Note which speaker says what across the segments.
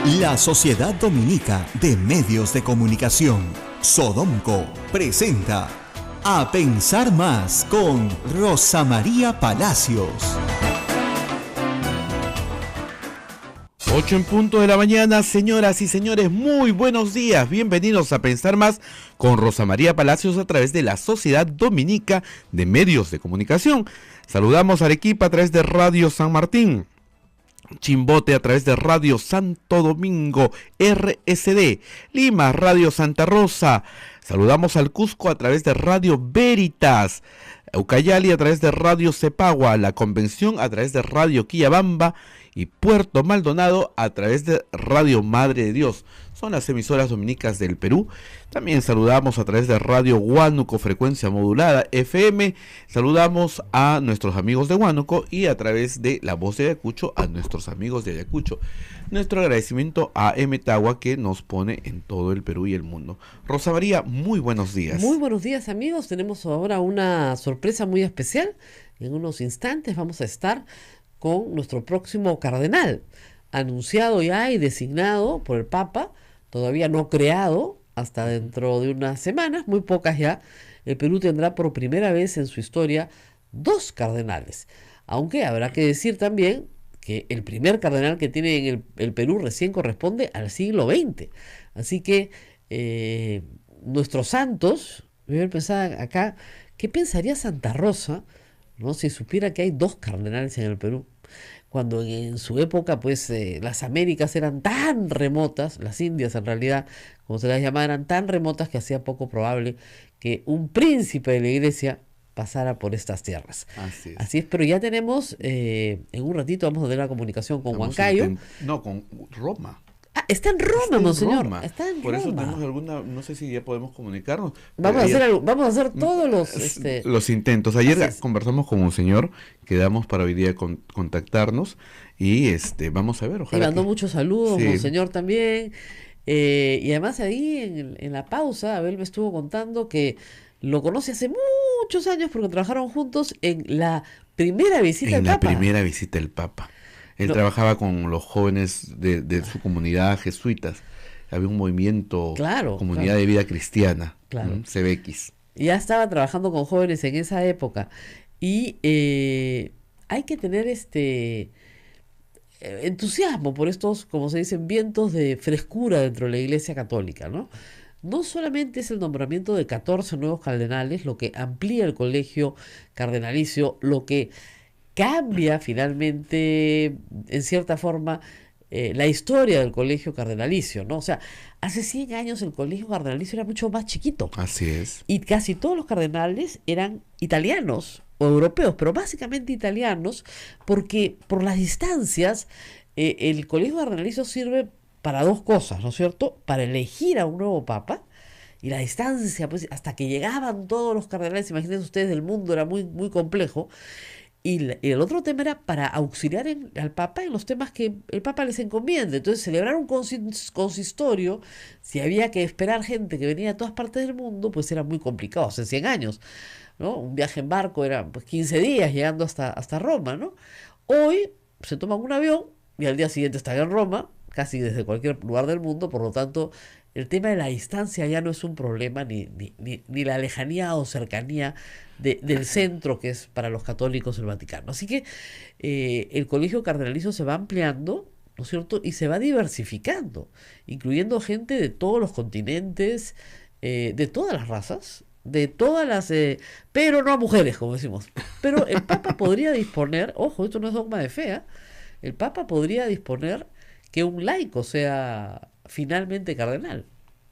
Speaker 1: La Sociedad Dominica de Medios de Comunicación, Sodomco, presenta A Pensar Más con Rosa María Palacios.
Speaker 2: 8 en punto de la mañana, señoras y señores, muy buenos días. Bienvenidos a Pensar Más con Rosa María Palacios a través de la Sociedad Dominica de Medios de Comunicación. Saludamos a Arequipa a través de Radio San Martín, Chimbote a través de Radio Santo Domingo, RSD, Lima, Radio Santa Rosa. Saludamos al Cusco a través de Radio Veritas, Ucayali a través de Radio Cepagua, La Convención a través de Radio Quillabamba y Puerto Maldonado a través de Radio Madre de Dios. Son las emisoras dominicas del Perú. También saludamos a través de Radio Huánuco, frecuencia modulada FM. Saludamos a nuestros amigos de Huánuco y a través de La Voz de Ayacucho a nuestros amigos de Ayacucho. Nuestro agradecimiento a Emetagua que nos pone en todo el Perú y el mundo. Rosa María, muy buenos días.
Speaker 3: Muy buenos días, amigos. Tenemos ahora una sorpresa muy especial. En unos instantes vamos a estar con nuestro próximo cardenal, anunciado ya y designado por el Papa, todavía no creado, hasta dentro de unas semanas, muy pocas ya. El Perú tendrá por primera vez en su historia 2 cardenales, aunque habrá que decir también que el primer cardenal que tiene en el Perú recién corresponde al siglo XX. Así que nuestros santos, voy a pensar acá, ¿qué pensaría Santa Rosa, no, si supiera que hay 2 cardenales en el Perú? Cuando en su época, pues, las Américas eran tan remotas, las Indias en realidad, como se las llamaba, eran tan remotas que hacía poco probable que un príncipe de la iglesia pasara por estas tierras. Así es, pero ya tenemos, en un ratito vamos a tener la comunicación con Huancayo.
Speaker 2: Con Roma.
Speaker 3: Ah, está en Roma, monseñor.
Speaker 2: Roma.
Speaker 3: Está en
Speaker 2: Por
Speaker 3: Roma.
Speaker 2: eso tenemos alguna, no sé si ya podemos comunicarnos.
Speaker 3: Vamos a hacer todos
Speaker 2: los intentos. Ayer conversamos con un señor, quedamos para hoy día contactarnos y vamos a ver, ojalá.
Speaker 3: Y mandó muchos saludos,
Speaker 2: sí.
Speaker 3: Monseñor también. Y además ahí en la pausa, Abel me estuvo contando que lo conoce hace muchos años porque trabajaron juntos en la primera visita del Papa.
Speaker 2: En la primera visita del Papa. Él trabajaba con los jóvenes de su comunidad, jesuitas. Había un movimiento, Comunidad de Vida Cristiana, CBX.
Speaker 3: Ya estaba trabajando con jóvenes en esa época. Y hay que tener entusiasmo por estos, como se dicen, vientos de frescura dentro de la Iglesia Católica, ¿no? No solamente es el nombramiento de 14 nuevos cardenales lo que amplía el colegio cardenalicio, lo que cambia finalmente, en cierta forma, la historia del colegio cardenalicio, ¿no? O sea, hace 100 años el colegio cardenalicio era mucho más chiquito.
Speaker 2: Así es.
Speaker 3: Y casi todos los cardenales eran italianos o europeos, pero básicamente italianos, porque por las distancias, el colegio cardenalicio sirve para 2 cosas, ¿no es cierto? Para elegir a un nuevo papa. Y la distancia, pues, hasta que llegaban todos los cardenales, imagínense ustedes, del mundo, era muy, muy complejo. Y el otro tema era para auxiliar al Papa en los temas que el Papa les encomiende. Entonces, celebrar un consistorio, si había que esperar gente que venía de todas partes del mundo, pues era muy complicado, hace 100 años, ¿no? Un viaje en barco era, pues, 15 días llegando hasta Roma, ¿no? Hoy se toman un avión y al día siguiente están en Roma, casi desde cualquier lugar del mundo. Por lo tanto, el tema de la distancia ya no es un problema, ni la lejanía o cercanía del centro, que es para los católicos el Vaticano. Así que el colegio cardenalicio se va ampliando, ¿no es cierto? Y se va diversificando, incluyendo gente de todos los continentes, de todas las razas, de todas las... pero no a mujeres, como decimos. Pero el Papa podría disponer, ojo, esto no es dogma de fe, el Papa podría disponer que un laico sea finalmente cardenal.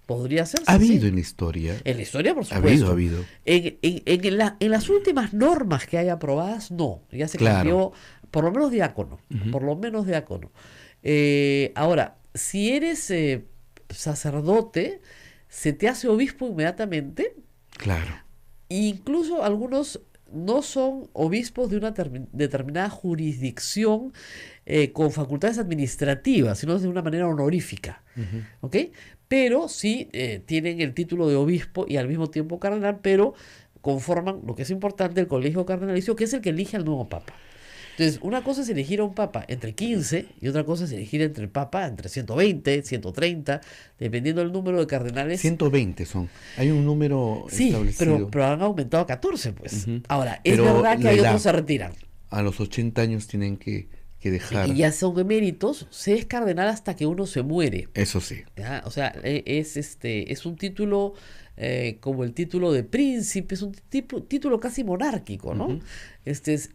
Speaker 3: Podría ser.
Speaker 2: ¿Ha habido en la historia?
Speaker 3: En la historia, por supuesto.
Speaker 2: Ha habido.
Speaker 3: En las últimas normas que hay aprobadas, no. Ya se cambió, por lo menos diácono. Por lo menos diácono. Ahora, si eres sacerdote, se te hace obispo inmediatamente.
Speaker 2: Claro.
Speaker 3: Incluso algunos no son obispos de una determinada jurisdicción con facultades administrativas, sino de una manera honorífica. ¿Ok? Pero sí tienen el título de obispo y al mismo tiempo cardenal, pero conforman lo que es importante el colegio cardenalicio, que es el que elige al nuevo papa. Entonces, una cosa es elegir a un papa entre 15 y otra cosa es elegir entre el papa entre 120, 130, dependiendo del número de cardenales.
Speaker 2: 120 son. Hay un número
Speaker 3: Sí,
Speaker 2: establecido.
Speaker 3: pero han aumentado a 14, pues.
Speaker 2: Ujú.
Speaker 3: Ahora, es
Speaker 2: Pero
Speaker 3: verdad que
Speaker 2: la
Speaker 3: hay
Speaker 2: edad,
Speaker 3: otros se retiran.
Speaker 2: a los 80 años tienen que dejar.
Speaker 3: Y ya son eméritos, se es cardenal hasta que uno se muere.
Speaker 2: Eso sí.
Speaker 3: ¿Ya? O sea, es un título como el título de príncipe, es un título casi monárquico, ¿no?
Speaker 2: Ujú.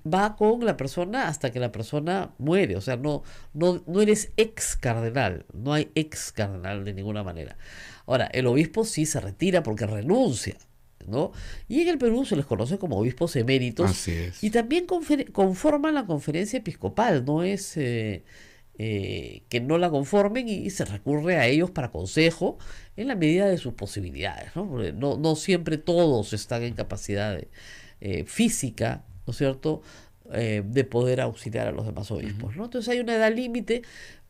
Speaker 3: Va con la persona hasta que la persona muere, o sea, no eres ex cardenal, no hay ex cardenal de ninguna manera. Ahora, el obispo sí se retira porque renuncia, ¿no? Y en el Perú se les conoce como obispos eméritos
Speaker 2: Así es.
Speaker 3: y también conforman la conferencia episcopal, no es que no la conformen y se recurre a ellos para consejo en la medida de sus posibilidades, ¿no? Porque no siempre todos están en capacidad física, ¿no es cierto?, de poder auxiliar a los demás obispos, ¿no? Entonces hay una edad límite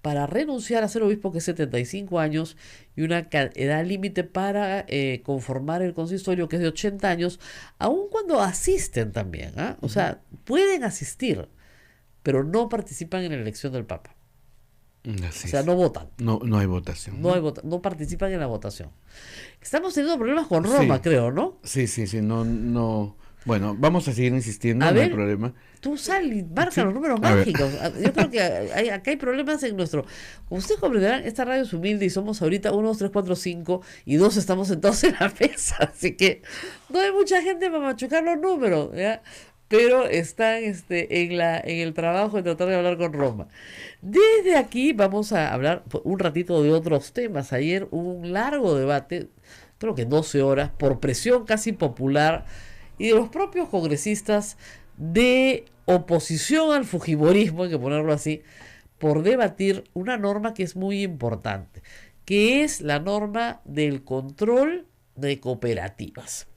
Speaker 3: para renunciar a ser obispo que es 75 años y una edad límite para conformar el consistorio que es de 80 años, aun cuando asisten también, ¿ah? O sea, pueden asistir, pero no participan en la elección del Papa.
Speaker 2: Así
Speaker 3: O sea,
Speaker 2: es.
Speaker 3: no votan.
Speaker 2: No hay votación.
Speaker 3: No participan en la votación. Estamos teniendo problemas con Roma,
Speaker 2: Sí.
Speaker 3: creo, ¿no?
Speaker 2: Sí. No. Bueno, vamos a seguir insistiendo,
Speaker 3: A
Speaker 2: no hay
Speaker 3: ver,
Speaker 2: problema.
Speaker 3: tú sal y marca
Speaker 2: Sí.
Speaker 3: los números
Speaker 2: A ver.
Speaker 3: mágicos. Yo creo que acá hay problemas en nuestro... Como ustedes comprenderán, esta radio es humilde y somos ahorita 1, 2, 3, 4, 5 y 2 estamos sentados en la mesa. Así que no hay mucha gente para machucar los números, ¿ya? Pero están en el trabajo de tratar de hablar con Roma. Desde aquí vamos a hablar un ratito de otros temas. Ayer hubo un largo debate, creo que 12 horas, por presión casi popular y de los propios congresistas de oposición al fujimorismo, hay que ponerlo así, por debatir una norma que es muy importante, que es la norma del control de cooperativas.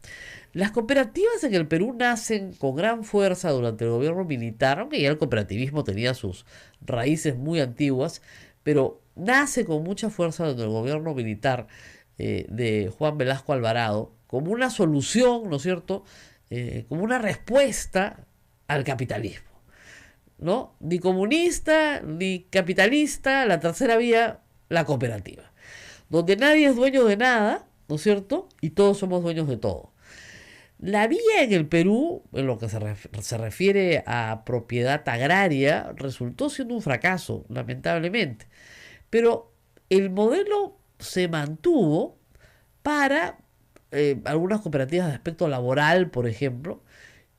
Speaker 3: Las cooperativas en el Perú nacen con gran fuerza durante el gobierno militar, aunque ya el cooperativismo tenía sus raíces muy antiguas, pero nace con mucha fuerza durante el gobierno militar de Juan Velasco Alvarado, como una solución, ¿no es cierto?, como una respuesta al capitalismo, ¿no? Ni comunista, ni capitalista, la tercera vía, la cooperativa, donde nadie es dueño de nada, ¿no es cierto?, y todos somos dueños de todo. La vía en el Perú, en lo que se refiere a propiedad agraria, resultó siendo un fracaso, lamentablemente. Pero el modelo se mantuvo para algunas cooperativas de aspecto laboral, por ejemplo,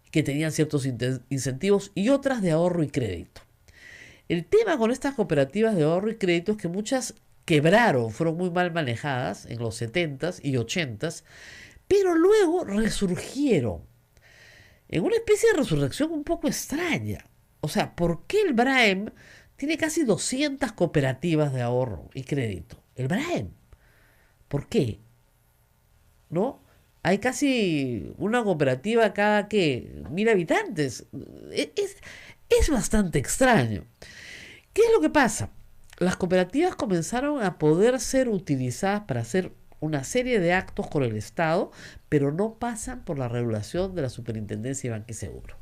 Speaker 3: que tenían ciertos incentivos y otras de ahorro y crédito. El tema con estas cooperativas de ahorro y crédito es que muchas quebraron, fueron muy mal manejadas en los 70s y 80s, pero luego resurgieron en una especie de resurrección un poco extraña. O sea, ¿por qué el BRAEM tiene casi 200 cooperativas de ahorro y crédito? El BRAEM. ¿Por qué? ¿No? Hay casi una cooperativa cada, ¿qué?, 1000 habitantes. Es bastante extraño. ¿Qué es lo que pasa? Las cooperativas comenzaron a poder ser utilizadas para hacer una serie de actos con el Estado, pero no pasan por la regulación de la Superintendencia de Banco y Seguro.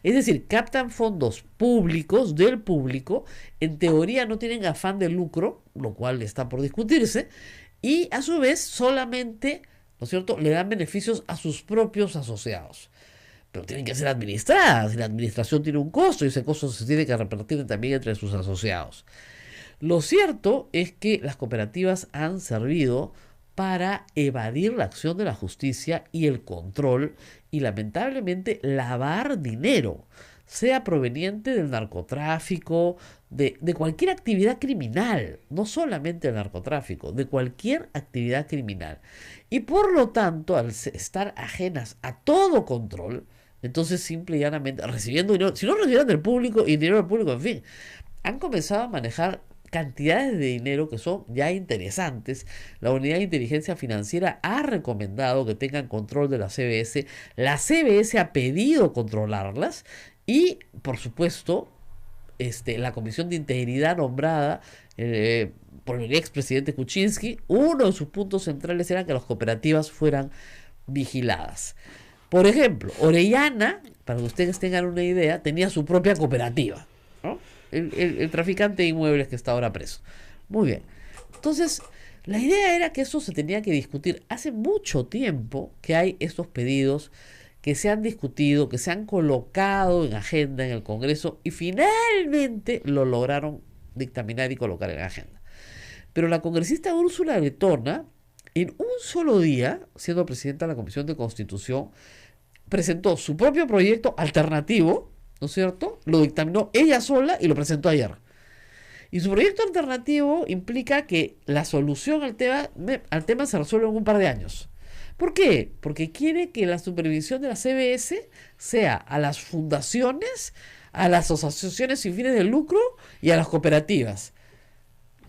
Speaker 3: Es decir, captan fondos públicos del público, en teoría no tienen afán de lucro, lo cual está por discutirse, y a su vez solamente, ¿no es cierto?, le dan beneficios a sus propios asociados. Pero tienen que ser administradas, y la administración tiene un costo, y ese costo se tiene que repartir también entre sus asociados. Lo cierto es que las cooperativas han servido para evadir la acción de la justicia y el control y lamentablemente lavar dinero, sea proveniente del narcotráfico, de cualquier actividad criminal, no solamente el narcotráfico, de cualquier actividad criminal. Y por lo tanto, al estar ajenas a todo control, entonces simple y llanamente recibiendo dinero, si no recibieran del público y dinero del público, en fin, han comenzado a manejar cantidades de dinero que son ya interesantes. La Unidad de Inteligencia Financiera ha recomendado que tengan control de la CBS. La CBS ha pedido controlarlas y, por supuesto, la Comisión de Integridad nombrada por el expresidente Kuczynski, uno de sus puntos centrales era que las cooperativas fueran vigiladas. Por ejemplo, Orellana, para que ustedes tengan una idea, tenía su propia cooperativa, ¿no? El traficante de inmuebles que está ahora preso. Muy bien. Entonces, la idea era que eso se tenía que discutir. Hace mucho tiempo que hay estos pedidos que se han discutido, que se han colocado en agenda en el Congreso y finalmente lo lograron dictaminar y colocar en agenda. Pero la congresista Úrsula Letona, en un solo día, siendo presidenta de la Comisión de Constitución, presentó su propio proyecto alternativo, ¿no es cierto? Lo dictaminó ella sola y lo presentó ayer. Y su proyecto alternativo implica que la solución al tema se resuelve en un par de años. ¿Por qué? Porque quiere que la supervisión de la CBS sea a las fundaciones, a las asociaciones sin fines de lucro y a las cooperativas.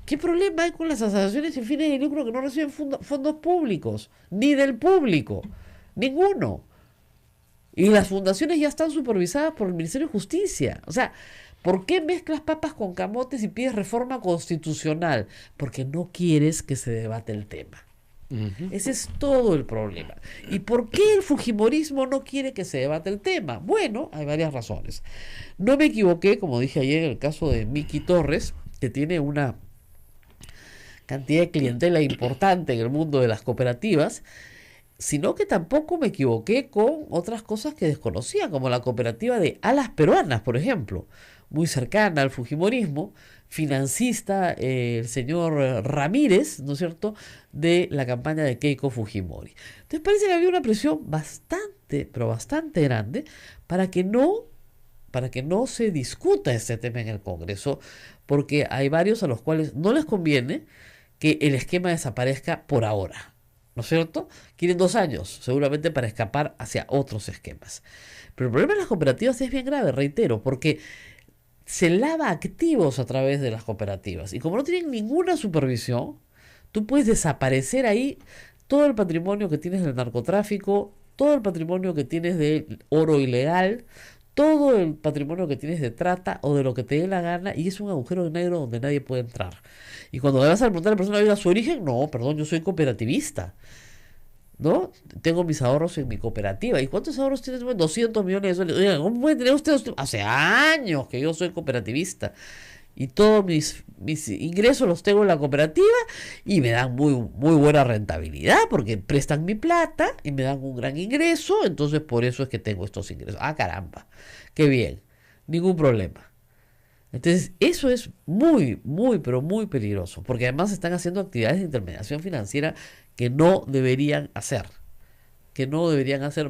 Speaker 3: ¿Qué problema hay con las asociaciones sin fines de lucro que no reciben fondos públicos? Ni del público. Ninguno. Y las fundaciones ya están supervisadas por el Ministerio de Justicia. O sea, ¿por qué mezclas papas con camotes y pides reforma constitucional? Porque no quieres que se debate el tema. Ese es todo el problema. ¿Y por qué el fujimorismo no quiere que se debate el tema? Bueno, hay varias razones. No me equivoqué, como dije ayer, en el caso de Miki Torres, que tiene una cantidad de clientela importante en el mundo de las cooperativas, sino que tampoco me equivoqué con otras cosas que desconocía, como la cooperativa de Alas Peruanas, por ejemplo, muy cercana al fujimorismo, financista el señor Ramírez, ¿no es cierto?, de la campaña de Keiko Fujimori. Entonces parece que había una presión bastante, pero bastante grande para que no se discuta este tema en el Congreso, porque hay varios a los cuales no les conviene que el esquema desaparezca por ahora, ¿no es cierto? Quieren 2 años, seguramente para escapar hacia otros esquemas. Pero el problema de las cooperativas es bien grave, reitero, porque se lava activos a través de las cooperativas. Y como no tienen ninguna supervisión, tú puedes desaparecer ahí todo el patrimonio que tienes del narcotráfico, todo el patrimonio que tienes de oro ilegal, todo el patrimonio que tienes de trata o de lo que te dé la gana, y es un agujero negro donde nadie puede entrar. Y cuando le vas a preguntar a la persona a su origen, no, perdón, yo soy cooperativista, ¿no? Tengo mis ahorros en mi cooperativa. ¿Y cuántos ahorros tienes? Bueno, 200 millones de soles. Oigan, ¿cómo puede tener usted? Hace años que yo soy cooperativista y todos mis ingresos los tengo en la cooperativa y me dan muy buena rentabilidad porque prestan mi plata y me dan un gran ingreso, entonces por eso es que tengo estos ingresos. Ah, caramba, qué bien, ningún problema. Entonces eso es pero muy peligroso, porque además están haciendo actividades de intermediación financiera que no deberían hacer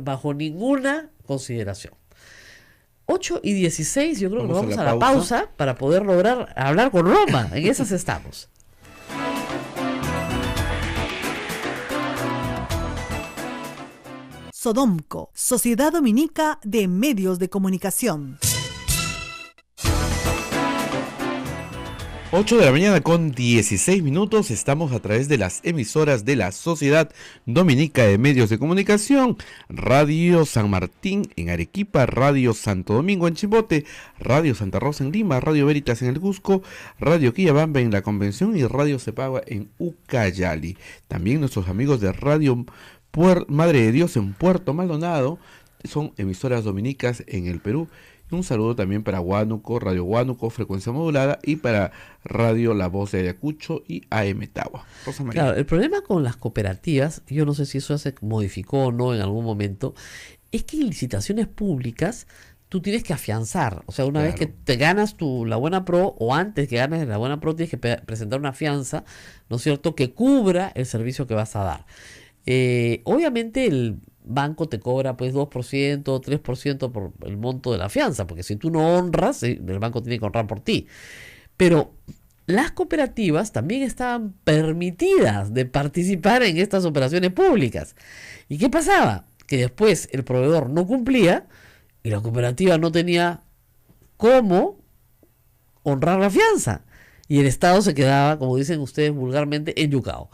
Speaker 3: bajo ninguna consideración. 8:16, yo creo que nos vamos a la pausa para poder lograr hablar con Roma. En esas estamos.
Speaker 4: Sodomco, Sociedad Dominica de Medios de Comunicación.
Speaker 2: 8 de la mañana con 16 minutos, estamos a través de las emisoras de la Sociedad Dominica de Medios de Comunicación, Radio San Martín en Arequipa, Radio Santo Domingo en Chimbote, Radio Santa Rosa en Lima, Radio Veritas en el Cusco, Radio Quillabamba en la Convención y Radio Cepagua en Ucayali. También nuestros amigos de Radio Madre de Dios en Puerto Maldonado son emisoras dominicas en el Perú. Un saludo también para Huánuco, Radio Huánuco, frecuencia modulada, y para Radio La Voz de Ayacucho y AM Tagua. Rosa María.
Speaker 3: Claro, el problema con las cooperativas, yo no sé si eso se modificó o no en algún momento, es que en licitaciones públicas tú tienes que afianzar. O sea, una vez que te ganas la Buena Pro, o antes que ganes la Buena Pro, tienes que presentar una fianza, ¿no es cierto?, que cubra el servicio que vas a dar. Obviamente el banco te cobra pues 2%, 3% por el monto de la fianza, porque si tú no honras, el banco tiene que honrar por ti. Pero las cooperativas también estaban permitidas de participar en estas operaciones públicas. ¿Y qué pasaba? Que después el proveedor no cumplía y la cooperativa no tenía cómo honrar la fianza. Y el Estado se quedaba, como dicen ustedes vulgarmente, enyucado.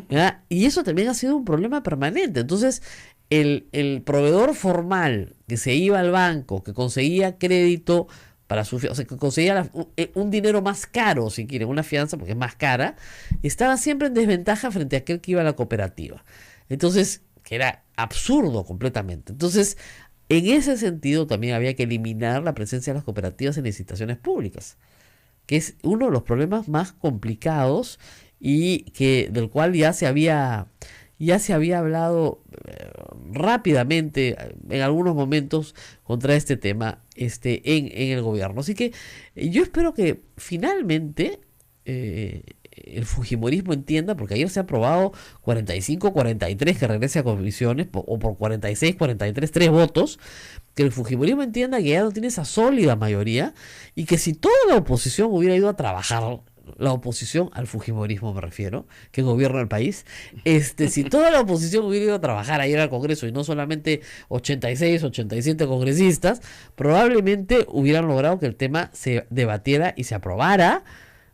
Speaker 3: ¿Ya? Y eso también ha sido un problema permanente. Entonces el proveedor formal que se iba al banco, que conseguía crédito para su fianza, o sea, que conseguía un dinero más caro, si quieren, una fianza porque es más cara, estaba siempre en desventaja frente a aquel que iba a la cooperativa. Entonces, que era absurdo completamente. Entonces, en ese sentido también había que eliminar la presencia de las cooperativas en licitaciones públicas, que es uno de los problemas más complicados y que del cual ya se había hablado rápidamente en algunos momentos contra este tema en el gobierno. Así que yo espero que finalmente el fujimorismo entienda, porque ayer se ha aprobado 45-43 que regrese a comisiones, o por 46-43, 3 votos, que el fujimorismo entienda que ya no tiene esa sólida mayoría y que si toda la oposición hubiera ido a trabajar, la oposición al fujimorismo me refiero, que gobierna el país, si toda la oposición hubiera ido a trabajar ayer al Congreso y no solamente 86, 87 congresistas, probablemente hubieran logrado que el tema se debatiera y se aprobara,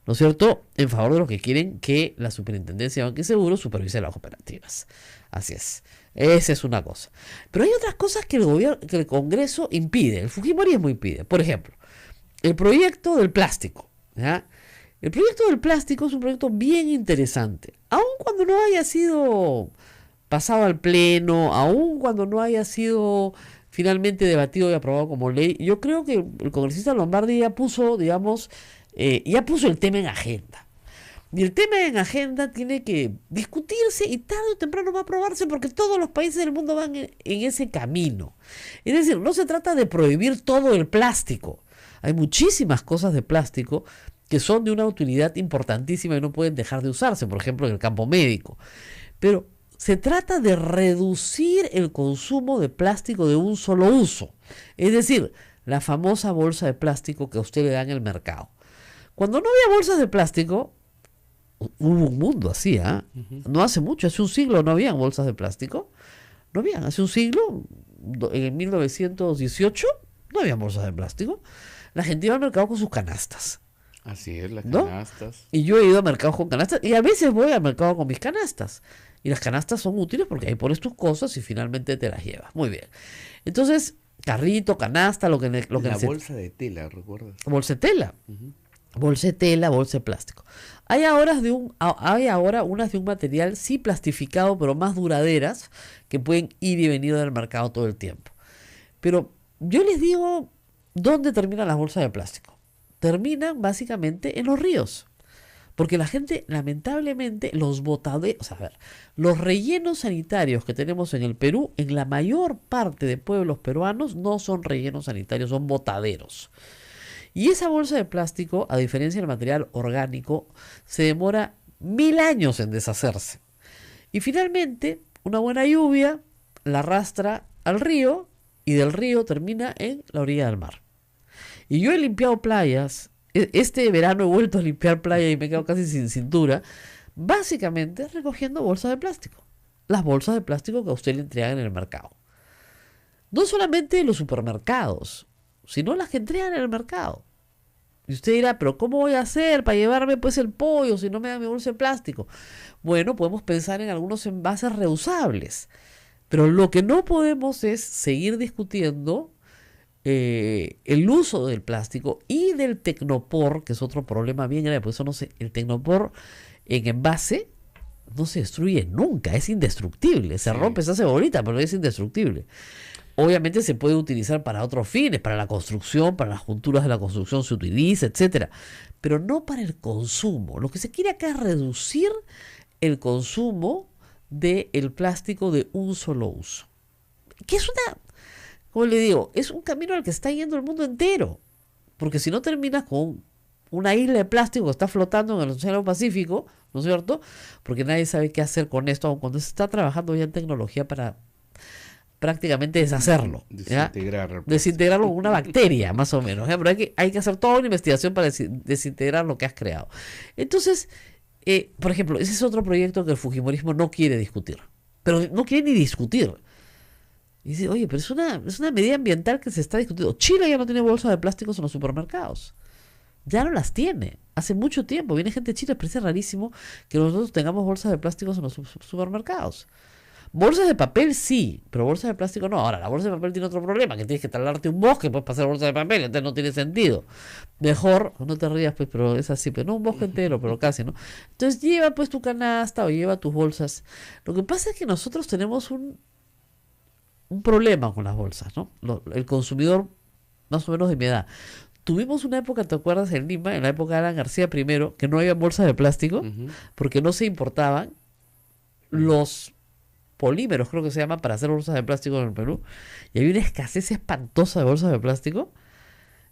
Speaker 3: ¿no es cierto?, en favor de los que quieren que la Superintendencia de Banco y Seguro supervise las cooperativas. Así es. Esa es una cosa. Pero hay otras cosas que el Congreso impide, el fujimorismo impide. Por ejemplo, el proyecto del plástico, ¿ya? El proyecto del plástico es un proyecto bien interesante, aun cuando no haya sido pasado al pleno, aun cuando no haya sido finalmente debatido y aprobado como ley. Yo creo que el congresista Lombardi ya puso, digamos, ya puso el tema en agenda. Y el tema en agenda tiene que discutirse y tarde o temprano va a aprobarse porque todos los países del mundo van en ese camino. Es decir, no se trata de prohibir todo el plástico. Hay muchísimas cosas de plástico que son de una utilidad importantísima y no pueden dejar de usarse, por ejemplo, en el campo médico. Pero se trata de reducir el consumo de plástico de un solo uso. Es decir, la famosa bolsa de plástico que a usted le da en el mercado. Cuando no había bolsas de plástico, hubo un mundo así, ¿eh? No hace mucho, hace un siglo no habían bolsas de plástico. No habían, hace un siglo, en 1918, no había bolsas de plástico. La gente iba al mercado con sus canastas.
Speaker 2: Así es, las
Speaker 3: ¿no?
Speaker 2: canastas.
Speaker 3: Y yo he ido a mercados con canastas y a veces voy al mercado con mis canastas. Y las canastas son útiles porque ahí pones tus cosas y finalmente te las llevas. Muy bien. Entonces, carrito, canasta, lo que
Speaker 2: la bolsa de tela, ¿recuerdas?
Speaker 3: Bolsa de tela. Bolsa de tela, bolsa de plástico. Hay ahora unas de un material sí plastificado, pero más duraderas, que pueden ir y venir del mercado todo el tiempo. Pero yo les digo, ¿dónde terminan las bolsas de plástico? Terminan básicamente en los ríos. Porque la gente, lamentablemente, los rellenos sanitarios que tenemos en el Perú, en la mayor parte de pueblos peruanos, no son rellenos sanitarios, son botaderos. Y esa bolsa de plástico, a diferencia del material orgánico, se demora 1000 años en deshacerse. Y finalmente, una buena lluvia la arrastra al río y del río termina en la orilla del mar. Y yo he limpiado playas, este verano he vuelto a limpiar playas y me quedo casi sin cintura, básicamente recogiendo bolsas de plástico. Las bolsas de plástico que a usted le entregan en el mercado. No solamente en los supermercados, sino las que entregan en el mercado. Y usted dirá, pero ¿cómo voy a hacer para llevarme pues el pollo si no me dan mi bolsa de plástico? Bueno, podemos pensar en algunos envases reusables. Pero lo que no podemos es seguir discutiendo el uso del plástico y del tecnopor, que es otro problema bien grave, por eso no sé, el tecnopor en envase no se destruye nunca, es indestructible, se rompe, se hace bolita, pero es indestructible. Obviamente se puede utilizar para otros fines, para la construcción, para las junturas de la construcción se utiliza, etcétera, pero no para el consumo. Lo que se quiere acá es reducir el consumo del plástico de un solo uso, que es como le digo, es un camino al que está yendo el mundo entero, porque si no terminas con una isla de plástico que está flotando en el Océano Pacífico, ¿no es cierto? Porque nadie sabe qué hacer con esto, aun cuando se está trabajando ya en tecnología para prácticamente deshacerlo, desintegrarlo con una bacteria, más o menos, ¿ya? Pero hay que hacer toda una investigación para desintegrar lo que has creado. Entonces, por ejemplo, ese es otro proyecto que el fujimorismo no quiere discutir, pero no quiere ni discutir. Y dice, oye, pero es una medida ambiental que se está discutiendo. Chile ya no tiene bolsas de plásticos en los supermercados. Ya no las tiene. Hace mucho tiempo. Viene gente de Chile, parece rarísimo que nosotros tengamos bolsas de plásticos en los supermercados. Bolsas de papel sí, pero bolsas de plástico no. Ahora, la bolsa de papel tiene otro problema, que tienes que talarte un bosque pues, para hacer bolsa de papel, entonces no tiene sentido. Mejor, no te rías pues, pero es así, pero no un bosque entero, pero casi, ¿no? Entonces lleva pues tu canasta o lleva tus bolsas. Lo que pasa es que nosotros tenemos un problema con las bolsas, ¿no? El consumidor más o menos de mi edad. Tuvimos una época, ¿te acuerdas? En Lima, en la época de Alan García I, que no había bolsas de plástico, porque no se importaban los polímeros, creo que se llaman, para hacer bolsas de plástico en el Perú. Y había una escasez espantosa de bolsas de plástico.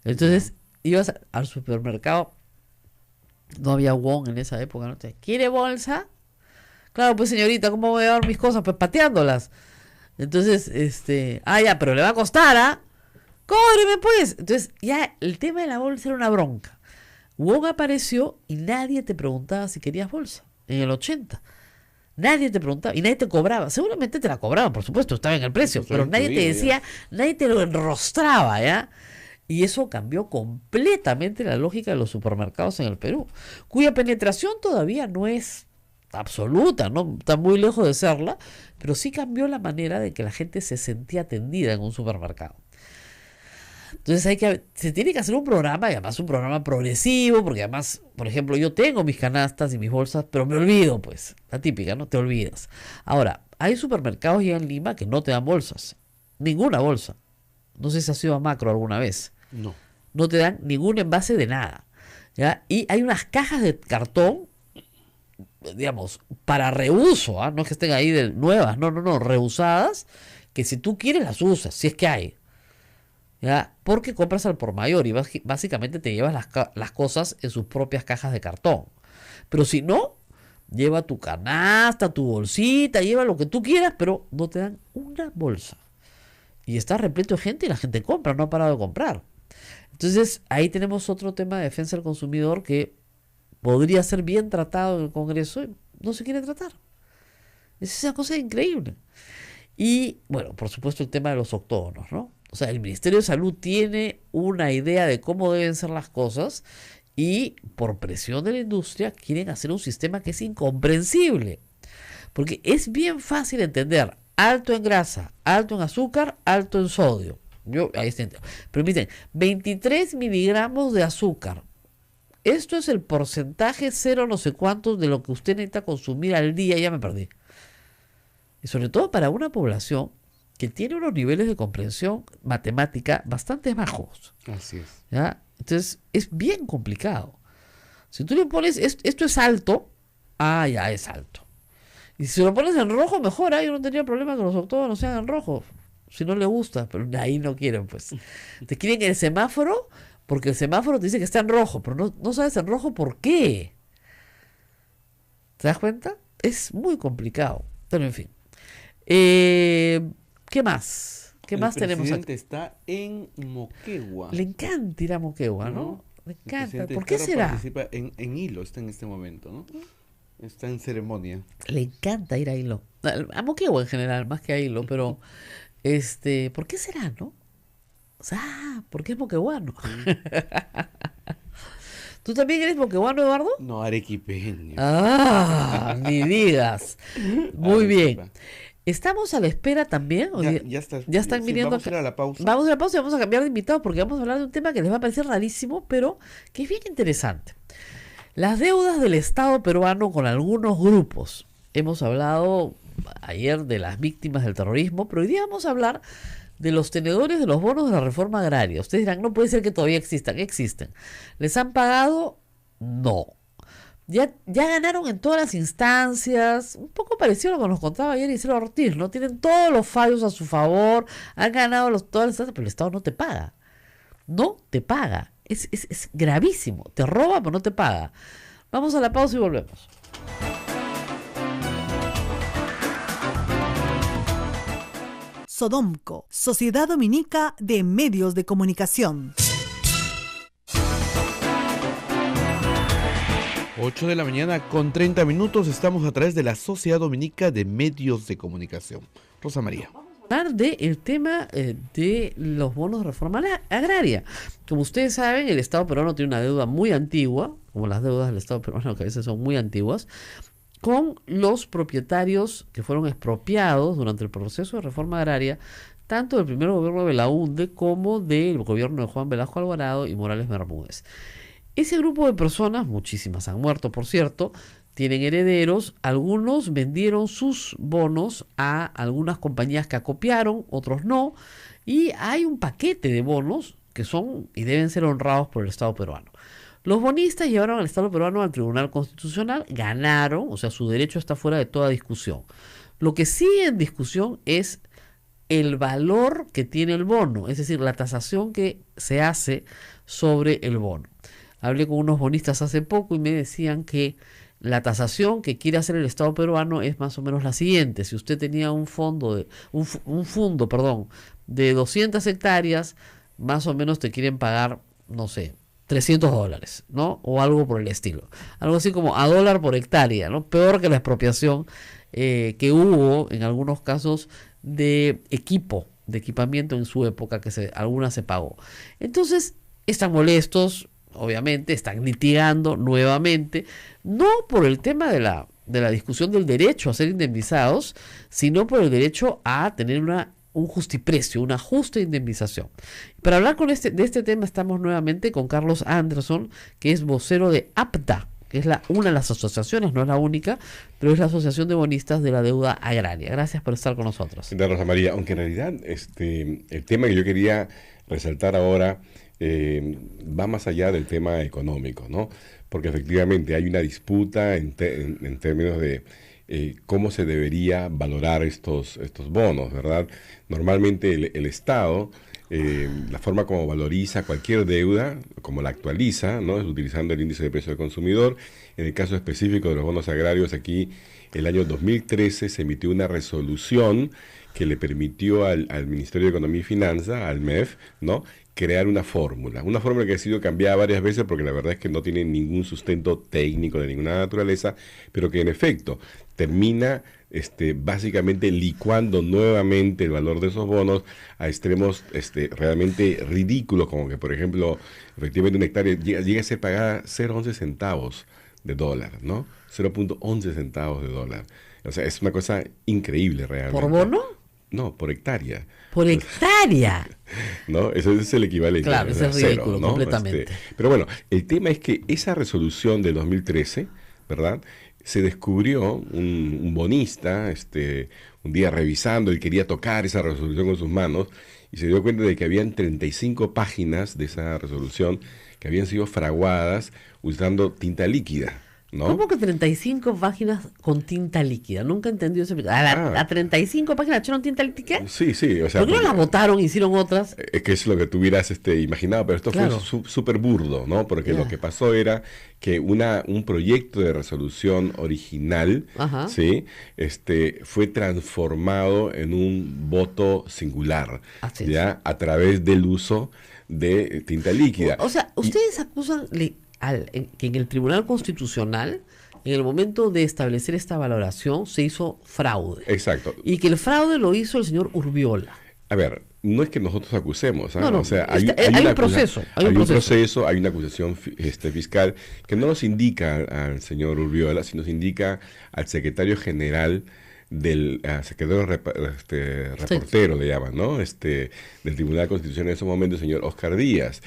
Speaker 3: Entonces, ibas al supermercado, no había won en esa época, ¿no? Entonces, ¿quiere bolsa? Claro, pues señorita, ¿cómo voy a llevar mis cosas? Pues pateándolas. Entonces, ya, pero le va a costar, ¿ah? ¡Cóbreme, pues! Entonces, ya el tema de la bolsa era una bronca. Wong apareció y nadie te preguntaba si querías bolsa. En el 80. Nadie te preguntaba y nadie te cobraba. Seguramente te la cobraban, por supuesto, estaba en el precio. Pero nadie te decía, nadie te lo enrostraba, ¿ya? Y eso cambió completamente la lógica de los supermercados en el Perú, cuya penetración todavía no es absoluta, ¿no? Está muy lejos de serla, pero sí cambió la manera de que la gente se sentía atendida en un supermercado. Entonces se tiene que hacer un programa, y además un programa progresivo, porque además, por ejemplo, yo tengo mis canastas y mis bolsas, pero me olvido, pues, la típica, ¿no? Te olvidas. Ahora, hay supermercados ya en Lima que no te dan bolsas, ninguna bolsa. No sé si has ido a Macro alguna vez.
Speaker 2: No.
Speaker 3: No te dan ningún envase de nada, ¿ya? Y hay unas cajas de cartón, digamos, para reuso, ¿ah? No es que estén ahí nuevas, no, reusadas, que si tú quieres las usas, si es que hay. ¿Ya? Porque compras al por mayor y básicamente te llevas las cosas en sus propias cajas de cartón. Pero si no, lleva tu canasta, tu bolsita, lleva lo que tú quieras, pero no te dan una bolsa. Y está repleto de gente y la gente compra, no ha parado de comprar. Entonces ahí tenemos otro tema de defensa del consumidor que podría ser bien tratado en el Congreso y no se quiere tratar. Es una cosa increíble. Y bueno, por supuesto el tema de los octógonos, ¿no? O sea, el Ministerio de Salud tiene una idea de cómo deben ser las cosas y por presión de la industria quieren hacer un sistema que es incomprensible. Porque es bien fácil entender alto en grasa, alto en azúcar, alto en sodio. Ahí está. Permiten 23 miligramos de azúcar. Esto es el porcentaje cero no sé cuántos de lo que usted necesita consumir al día. Ya me perdí. Y sobre todo para una población que tiene unos niveles de comprensión matemática bastante bajos.
Speaker 2: Así es.
Speaker 3: ¿Ya? Entonces, es bien complicado. Si tú le pones, esto es alto, ya es alto. Y si lo pones en rojo, mejor, yo no tendría problema que los octógonos sean en rojo. Si no le gusta, pero ahí no quieren, pues. Te quieren el semáforo, porque el semáforo te dice que está en rojo, pero no sabes en rojo por qué. ¿Te das cuenta? Es muy complicado. Pero en fin. ¿Qué más? ¿Qué más tenemos aquí?
Speaker 2: El presidente está en Moquegua.
Speaker 3: Le encanta ir a Moquegua, ¿no? Le encanta. ¿Por qué
Speaker 2: Vizcarra
Speaker 3: será?
Speaker 2: participa en Hilo, está en este momento, ¿no? Está en ceremonia.
Speaker 3: Le encanta ir a Hilo. A Moquegua en general, más que a Hilo, pero ¿por qué será, no? O sea, ¿por qué es moqueguano? ¿Tú también eres moqueguano, Eduardo?
Speaker 2: No, arequipeño.
Speaker 3: Ni digas. Muy bien.
Speaker 2: Arequipa.
Speaker 3: Estamos a la espera también.
Speaker 2: Ya
Speaker 3: están viniendo.
Speaker 2: Vamos a ir a la pausa.
Speaker 3: Vamos a la pausa y vamos a cambiar de invitado porque vamos a hablar de un tema que les va a parecer rarísimo, pero que es bien interesante. Las deudas del Estado peruano con algunos grupos. Hemos hablado ayer de las víctimas del terrorismo, pero hoy día vamos a hablar de los tenedores de los bonos de la reforma agraria. Ustedes dirán, no puede ser que todavía existan. Existen. ¿Les han pagado? No. Ya ganaron en todas las instancias, un poco parecido a lo que nos contaba ayer Isidro Ortiz, ¿no? Tienen todos los fallos a su favor, han ganado todas las instancias, pero el Estado no te paga. No te paga. Es gravísimo. Te roba, pero no te paga. Vamos a la pausa y volvemos.
Speaker 4: Sodomco, Sociedad Dominica de Medios de Comunicación.
Speaker 2: 8 de la mañana con 30 minutos. Estamos a través de la Sociedad Dominica de Medios de Comunicación. Rosa María.
Speaker 3: Hablar del tema de los bonos de reforma agraria. Como ustedes saben, el Estado peruano tiene una deuda muy antigua, como las deudas del Estado peruano que a veces son muy antiguas, con los propietarios que fueron expropiados durante el proceso de reforma agraria, tanto del primer gobierno de Belaúnde como del gobierno de Juan Velasco Alvarado y Morales Bermúdez. Ese grupo de personas, muchísimas han muerto por cierto, tienen herederos, algunos vendieron sus bonos a algunas compañías que acopiaron, otros no, y hay un paquete de bonos que son y deben ser honrados por el Estado peruano. Los bonistas llevaron al Estado peruano al Tribunal Constitucional, ganaron, o sea, su derecho está fuera de toda discusión. Lo que sigue en discusión es el valor que tiene el bono, es decir, la tasación que se hace sobre el bono. Hablé con unos bonistas hace poco y me decían que la tasación que quiere hacer el Estado peruano es más o menos la siguiente. Si usted tenía un fondo de 200 hectáreas, más o menos te quieren pagar, no sé, $300, ¿no? O algo por el estilo. Algo así como a dólar por hectárea, ¿no? Peor que la expropiación que hubo en algunos casos de equipamiento en su época, que alguna se pagó. Entonces, están molestos, obviamente, están litigando nuevamente, no por el tema de la discusión del derecho a ser indemnizados, sino por el derecho a tener un justiprecio, una justa indemnización. Para hablar de este tema estamos nuevamente con Carlos Anderson, que es vocero de APTA, que es una de las asociaciones, no es la única, pero es la Asociación de Bonistas de la Deuda Agraria. Gracias por estar con nosotros.
Speaker 5: Rosa María, aunque en realidad el tema que yo quería resaltar ahora va más allá del tema económico, ¿no? Porque efectivamente hay una disputa en términos de cómo se debería valorar estos bonos, ¿verdad? Normalmente el Estado, la forma como valoriza cualquier deuda, como la actualiza, ¿no? Es utilizando el índice de precio del consumidor. En el caso específico de los bonos agrarios, aquí el año 2013 se emitió una resolución que le permitió al Ministerio de Economía y Finanzas, al MEF, ¿no?, crear una fórmula que ha sido cambiada varias veces porque la verdad es que no tiene ningún sustento técnico de ninguna naturaleza, pero que en efecto termina básicamente licuando nuevamente el valor de esos bonos a extremos realmente ridículos, como que por ejemplo, efectivamente una hectárea llega a ser pagada 0,11 centavos de dólar, ¿no? 0,11 centavos de dólar. O sea, es una cosa increíble realmente.
Speaker 3: ¿Por bono?
Speaker 5: No, por hectárea.
Speaker 3: ¿Por hectárea?
Speaker 5: ¿No? Eso es el equivalente.
Speaker 3: Claro, eso es ridículo, ¿no? Completamente.
Speaker 5: Pero bueno, el tema es que esa resolución de 2013, ¿verdad?, se descubrió un bonista, un día revisando, él quería tocar esa resolución con sus manos, y se dio cuenta de que habían 35 páginas de esa resolución que habían sido fraguadas usando tinta líquida, ¿no?
Speaker 3: ¿Cómo que 35 páginas con tinta líquida? Nunca entendí eso. ¿A 35 páginas echaron tinta líquida?
Speaker 5: Sí, sí. O sea,
Speaker 3: ¿por qué no las botaron, hicieron otras?
Speaker 5: Es que es lo que tú hubieras imaginado, pero esto
Speaker 3: claro.
Speaker 5: fue súper burdo, ¿no? Porque lo que pasó era que un proyecto de resolución original, ¿sí?, fue transformado en un voto singular, ¿ya? A través del uso de tinta líquida.
Speaker 3: O sea, ustedes acusan que en el Tribunal Constitucional, en el momento de establecer esta valoración, se hizo fraude.
Speaker 5: Exacto.
Speaker 3: Y que el fraude lo hizo el señor Urbiola.
Speaker 5: A ver, no es que nosotros acusemos, ¿eh?
Speaker 3: No,
Speaker 5: o sea,
Speaker 3: hay un proceso. Hay
Speaker 5: una acusación fiscal que no nos indica al señor Urbiola, sino nos indica al secretario general del secretario reportero, le llaman, ¿no? Del Tribunal Constitucional en ese momento, el señor Oscar Díaz.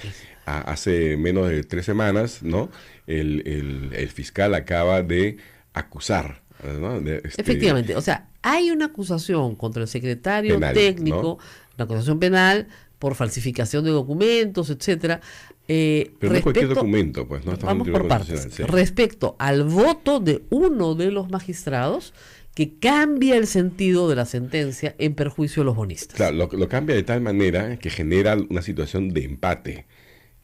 Speaker 5: Hace menos de 3 semanas, ¿no?, el fiscal acaba de acusar, ¿no?
Speaker 3: Efectivamente, o sea, hay una acusación contra el secretario
Speaker 5: penal,
Speaker 3: técnico,
Speaker 5: ¿no?,
Speaker 3: una acusación penal por falsificación de documentos, etcétera.
Speaker 5: Pero no es cualquier documento, pues, ¿no?
Speaker 3: Vamos por partes. Sí. Respecto al voto de uno de los magistrados que cambia el sentido de la sentencia en perjuicio de los bonistas.
Speaker 5: Claro, lo cambia de tal manera que genera una situación de empate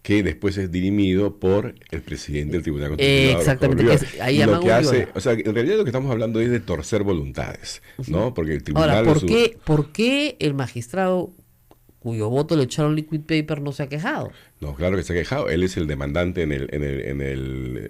Speaker 5: que después es dirimido por el presidente del Tribunal Constitucional.
Speaker 3: Exactamente.
Speaker 5: Ahí lo que hace, o sea, en realidad lo que estamos hablando es de torcer voluntades, ¿no? Porque el tribunal...
Speaker 3: Ahora, ¿por qué el magistrado cuyo voto le echaron liquid paper no se ha quejado?
Speaker 5: No, claro que se ha quejado. Él es el demandante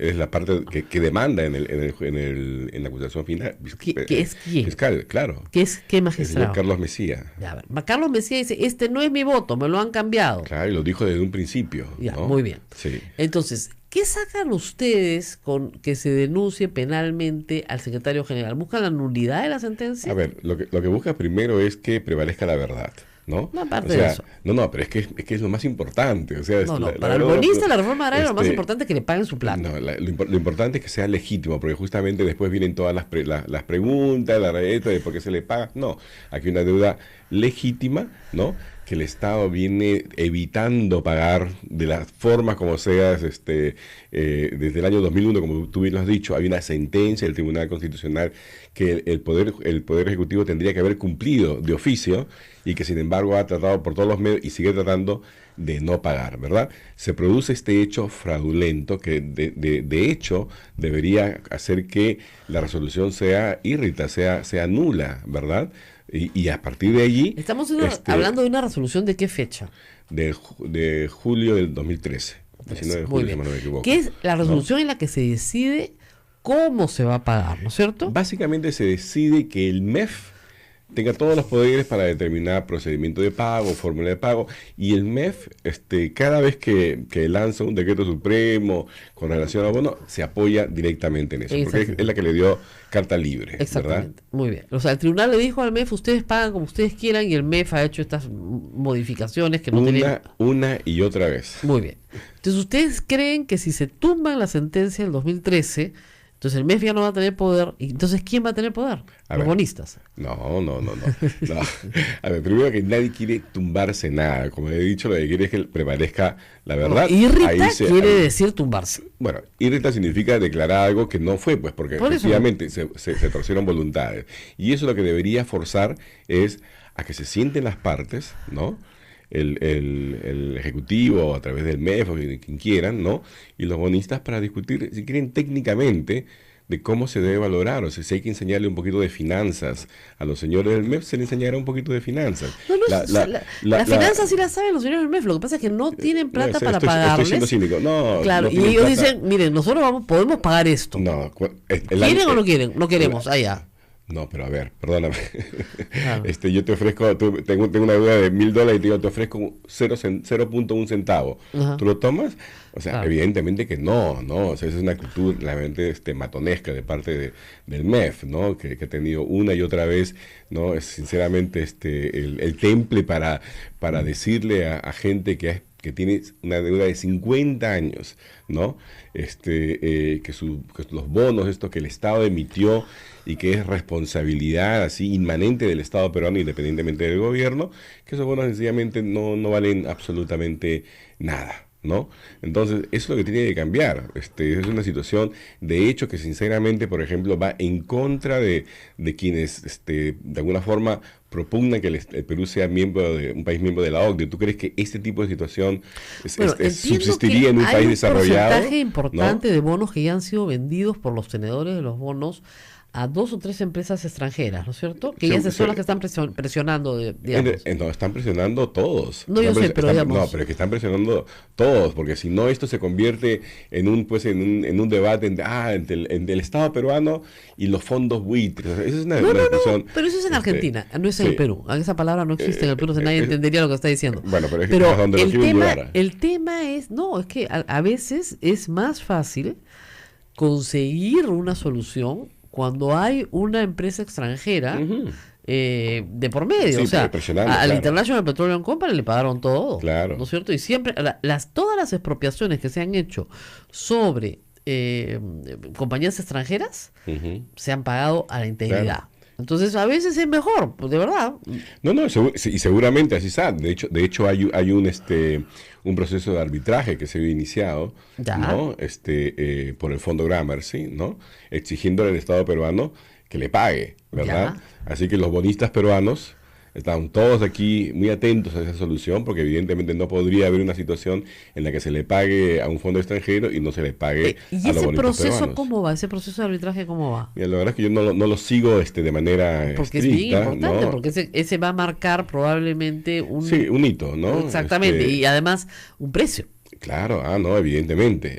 Speaker 5: es la parte que demanda en la acusación final.
Speaker 3: ¿Qué es quién?
Speaker 5: Fiscal, claro.
Speaker 3: ¿Qué magistrado?
Speaker 5: El señor Carlos Mesía.
Speaker 3: Ya, a ver, Carlos Mesía dice, no es mi voto, me lo han cambiado.
Speaker 5: Claro, y lo dijo desde un principio,
Speaker 3: Ya,
Speaker 5: ¿no?
Speaker 3: muy bien.
Speaker 5: Sí.
Speaker 3: Entonces, ¿Qué sacan ustedes con que se denuncie penalmente al secretario general? ¿Buscan la nulidad de la sentencia?
Speaker 5: A ver, lo que busca primero es que prevalezca la verdad, ¿no?
Speaker 3: No, aparte
Speaker 5: O sea,
Speaker 3: de eso.
Speaker 5: No, pero es que es lo más importante. O sea,
Speaker 3: No,
Speaker 5: la
Speaker 3: para el
Speaker 5: verdad,
Speaker 3: bonista la reforma agraria lo más
Speaker 5: este,
Speaker 3: importante es que le paguen su plata.
Speaker 5: No, lo importante es que sea legítimo, porque justamente después vienen todas las preguntas, la reta de por qué se le paga. No, aquí hay una deuda legítima, ¿no? Que el Estado viene evitando pagar de las formas como sea, desde el año 2001, como tú bien lo has dicho, hay una sentencia del Tribunal Constitucional que el Poder Ejecutivo tendría que haber cumplido de oficio y que sin embargo ha tratado por todos los medios y sigue tratando de no pagar, ¿verdad? Se produce este hecho fraudulento que de hecho debería hacer que la resolución sea írrita, sea nula, ¿verdad? Y a partir de allí...
Speaker 3: Estamos hablando de una resolución de qué fecha.
Speaker 5: De julio del 2013. 19 de
Speaker 3: Muy
Speaker 5: julio,
Speaker 3: bien.
Speaker 5: si no me equivoco.
Speaker 3: Que es la resolución
Speaker 5: ¿no?
Speaker 3: en la que se decide cómo se va a pagar, ¿no es cierto?
Speaker 5: Básicamente se decide que el MEF tenga todos los poderes para determinar procedimiento de pago, fórmula de pago, y el MEF, cada vez que lanza un decreto supremo con relación a bono, se apoya directamente en eso, porque es la que le dio carta libre,
Speaker 3: Exactamente,
Speaker 5: ¿verdad?
Speaker 3: muy bien. O sea, el tribunal le dijo al MEF, ustedes pagan como ustedes quieran, y el MEF ha hecho estas modificaciones que no tenían...
Speaker 5: Una y otra vez.
Speaker 3: Muy bien. Entonces, ¿ustedes creen que si se tumban la sentencia del 2013, entonces el MEF ya no va a tener poder? ¿Y entonces quién va a tener poder? Los bonistas.
Speaker 5: No. A ver, primero que nadie quiere tumbarse nada. Como he dicho, lo que quiere es que prevalezca la verdad.
Speaker 3: Irrita quiere decir tumbarse.
Speaker 5: Bueno, irrita significa declarar algo que no fue, pues, porque efectivamente se torcieron voluntades. Y eso lo que debería forzar es a que se sienten las partes, ¿no? El Ejecutivo a través del MEF o quien quieran, ¿no? Y los bonistas para discutir, si quieren, técnicamente de cómo se debe valorar. O sea, si hay que enseñarle un poquito de finanzas a los señores del MEF, se les enseñará un poquito de finanzas.
Speaker 3: La finanzas sí la saben los señores del MEF, lo que pasa es que no tienen plata para pagarles.
Speaker 5: Estoy siendo cínico. No,
Speaker 3: claro,
Speaker 5: no
Speaker 3: y ellos
Speaker 5: plata.
Speaker 3: dicen, miren, nosotros podemos pagar esto.
Speaker 5: No,
Speaker 3: ¿Quieren o no quieren? No queremos, allá.
Speaker 5: No, pero a ver, perdóname.
Speaker 3: Claro.
Speaker 5: Yo te ofrezco, tengo una deuda de $1,000 y te ofrezco 0.1 centavo.
Speaker 3: Ajá.
Speaker 5: ¿Tú lo tomas? O sea,
Speaker 3: Claro.
Speaker 5: evidentemente que no. O sea, esa es una actitud realmente matonesca de parte del MEF, ¿no? Que ha tenido una y otra vez, ¿no? Es sinceramente el temple para decirle a gente que tiene una deuda de 50 años, ¿no? Que los bonos estos que el Estado emitió y que es responsabilidad así inmanente del Estado peruano independientemente del gobierno, que esos bonos sencillamente no valen absolutamente nada, ¿no? Entonces, eso es lo que tiene que cambiar. Es una situación de hecho que sinceramente, por ejemplo, va en contra de quienes de alguna forma propugnan que el Perú sea un país miembro de la OCDE. ¿Tú crees que este tipo de situación subsistiría en un país desarrollado?
Speaker 3: Hay un porcentaje importante de bonos que ya han sido vendidos por los tenedores de los bonos a 2 o 3 empresas extranjeras, ¿no es cierto? Que ellas son las que están presionando, digamos.
Speaker 5: No, están presionando todos.
Speaker 3: No, yo sé, pero digamos...
Speaker 5: No, pero es que están presionando todos, porque si no esto se convierte en un debate entre el Estado peruano y los fondos buitres. Esa es una discusión.
Speaker 3: Pero eso es en Argentina, no es en el Perú. Esa palabra no existe en el Perú, nadie entendería lo que está diciendo.
Speaker 5: Bueno, pero es
Speaker 3: pero
Speaker 5: donde
Speaker 3: el tema es, no, es que a veces es más fácil conseguir una solución cuando hay una empresa extranjera de por medio.
Speaker 5: Sí,
Speaker 3: o sea, al
Speaker 5: claro.
Speaker 3: International Petroleum Company le pagaron todo,
Speaker 5: claro,
Speaker 3: ¿no es cierto? Y siempre, todas las expropiaciones que se han hecho sobre compañías extranjeras se han pagado a la integridad. Claro. Entonces, a veces es mejor, pues, de verdad.
Speaker 5: No, y seguramente así está. De hecho hay un proceso de arbitraje que se había iniciado, ¿no? Por el Fondo Gramercy, ¿no? Exigiéndole al Estado peruano que le pague, ¿verdad? Ya. Así que los bonistas peruanos están todos aquí muy atentos a esa solución, porque evidentemente no podría haber una situación en la que se le pague a un fondo extranjero y no se le pague
Speaker 3: ¿Y
Speaker 5: a los bonistas peruanos.
Speaker 3: ¿Y ese proceso cómo va? ¿Ese proceso de arbitraje cómo va?
Speaker 5: Mira, la verdad es que yo no lo sigo de manera
Speaker 3: porque
Speaker 5: estricta,
Speaker 3: es bien importante,
Speaker 5: ¿no?
Speaker 3: porque ese va a marcar probablemente un
Speaker 5: hito, ¿no?
Speaker 3: Exactamente, y además un precio.
Speaker 5: Claro, no, evidentemente,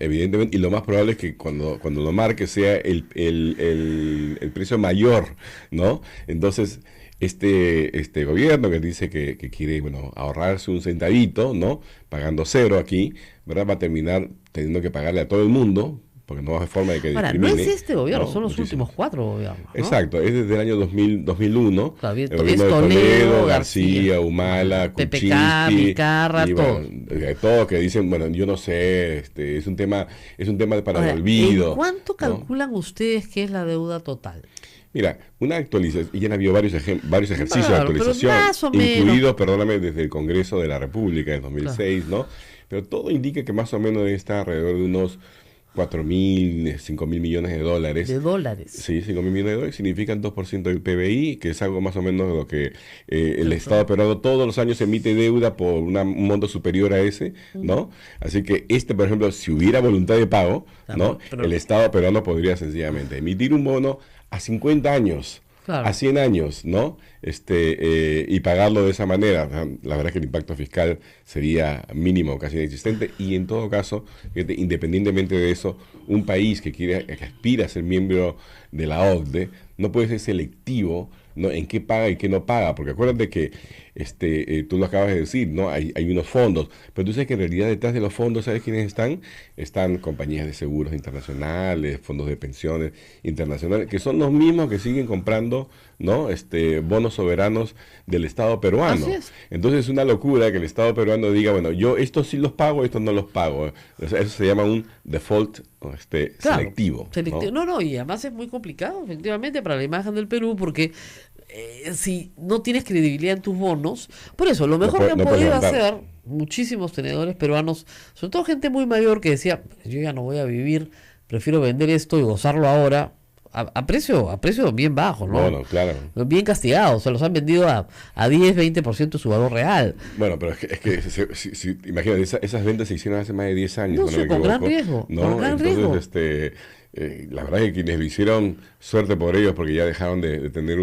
Speaker 5: y lo más probable es que cuando lo marque sea el precio mayor, ¿no? Entonces, este gobierno que dice que quiere, ahorrarse un centavito, ¿no? Pagando 0 aquí, ¿verdad? Va a terminar teniendo que pagarle a todo el mundo, porque no hay forma de que
Speaker 3: Ahora, no
Speaker 5: discrimine.
Speaker 3: es este gobierno,
Speaker 5: ¿no?
Speaker 3: son los
Speaker 5: Muchísimo.
Speaker 3: últimos 4 gobiernos, ¿no?
Speaker 5: Exacto, es desde el año 2001,
Speaker 3: Claro,
Speaker 5: el
Speaker 3: es
Speaker 5: gobierno de
Speaker 3: Toledo,
Speaker 5: Toledo,
Speaker 3: García,
Speaker 5: García, Humala,
Speaker 3: PPK,
Speaker 5: Kuczynski,
Speaker 3: Vizcarra,
Speaker 5: y
Speaker 3: todos.
Speaker 5: todos que dicen, bueno, yo no sé, es un tema para
Speaker 3: Ahora,
Speaker 5: el olvido.
Speaker 3: ¿en cuánto
Speaker 5: ¿no?
Speaker 3: calculan ustedes que es la deuda total?
Speaker 5: Mira, una actualización, y ya han habido varios ejercicios de
Speaker 3: Claro, pero
Speaker 5: actualización,
Speaker 3: más o menos.
Speaker 5: incluidos, perdóname, desde el Congreso de la República en 2006, ¿no? Pero todo indica que más o menos está alrededor de unos 4.000, 5.000 millones de dólares.
Speaker 3: De dólares.
Speaker 5: Sí, 5.000 millones de dólares significan 2% del PBI, que es algo más o menos de lo que el Estado peruano todos los años emite deuda por un monto superior a ese, ¿no? Así que por ejemplo, si hubiera voluntad de pago, ¿no?
Speaker 3: Pero-
Speaker 5: El Estado peruano podría sencillamente emitir un bono a 50 años,
Speaker 3: Claro.
Speaker 5: a 100 años, ¿no? Y pagarlo de esa manera. O sea, la verdad es que el impacto fiscal sería mínimo, casi inexistente, y en todo caso, fíjate, independientemente de eso, un país que aspira a ser miembro de la OCDE no puede ser selectivo, ¿no? En qué paga y qué no paga, porque acuérdate que tú lo acabas de decir, ¿no? Hay unos fondos, pero tú sabes que en realidad detrás de los fondos, ¿sabes quiénes están? Están compañías de seguros internacionales, fondos de pensiones internacionales, que son los mismos que siguen comprando, ¿no? Bonos soberanos del Estado peruano.
Speaker 3: Así es.
Speaker 5: Entonces es una locura que el Estado peruano diga, bueno, yo estos sí los pago, estos no los pago. O sea, eso se llama un default
Speaker 3: Claro,
Speaker 5: selectivo.
Speaker 3: selectivo.
Speaker 5: ¿no?
Speaker 3: No, y además es muy complicado, efectivamente, para la imagen del Perú, porque si no tienes credibilidad en tus bonos, por eso, lo mejor que han
Speaker 5: no puedes
Speaker 3: podido
Speaker 5: levantar.
Speaker 3: hacer muchísimos tenedores peruanos, sobre todo gente muy mayor que decía, yo ya no voy a vivir, prefiero vender esto y gozarlo ahora, a precio bien bajo, ¿no?
Speaker 5: Bueno, claro.
Speaker 3: Bien castigados, se los han vendido a 10, 20% de su valor real.
Speaker 5: Bueno, pero es que imagínate, esas ventas se hicieron hace más de 10 años.
Speaker 3: No
Speaker 5: si
Speaker 3: sé,
Speaker 5: me
Speaker 3: con gran
Speaker 5: equivoco,
Speaker 3: riesgo,
Speaker 5: ¿no?
Speaker 3: con gran
Speaker 5: Entonces,
Speaker 3: riesgo.
Speaker 5: la verdad es que quienes lo hicieron, suerte por ellos, porque ya dejaron de tener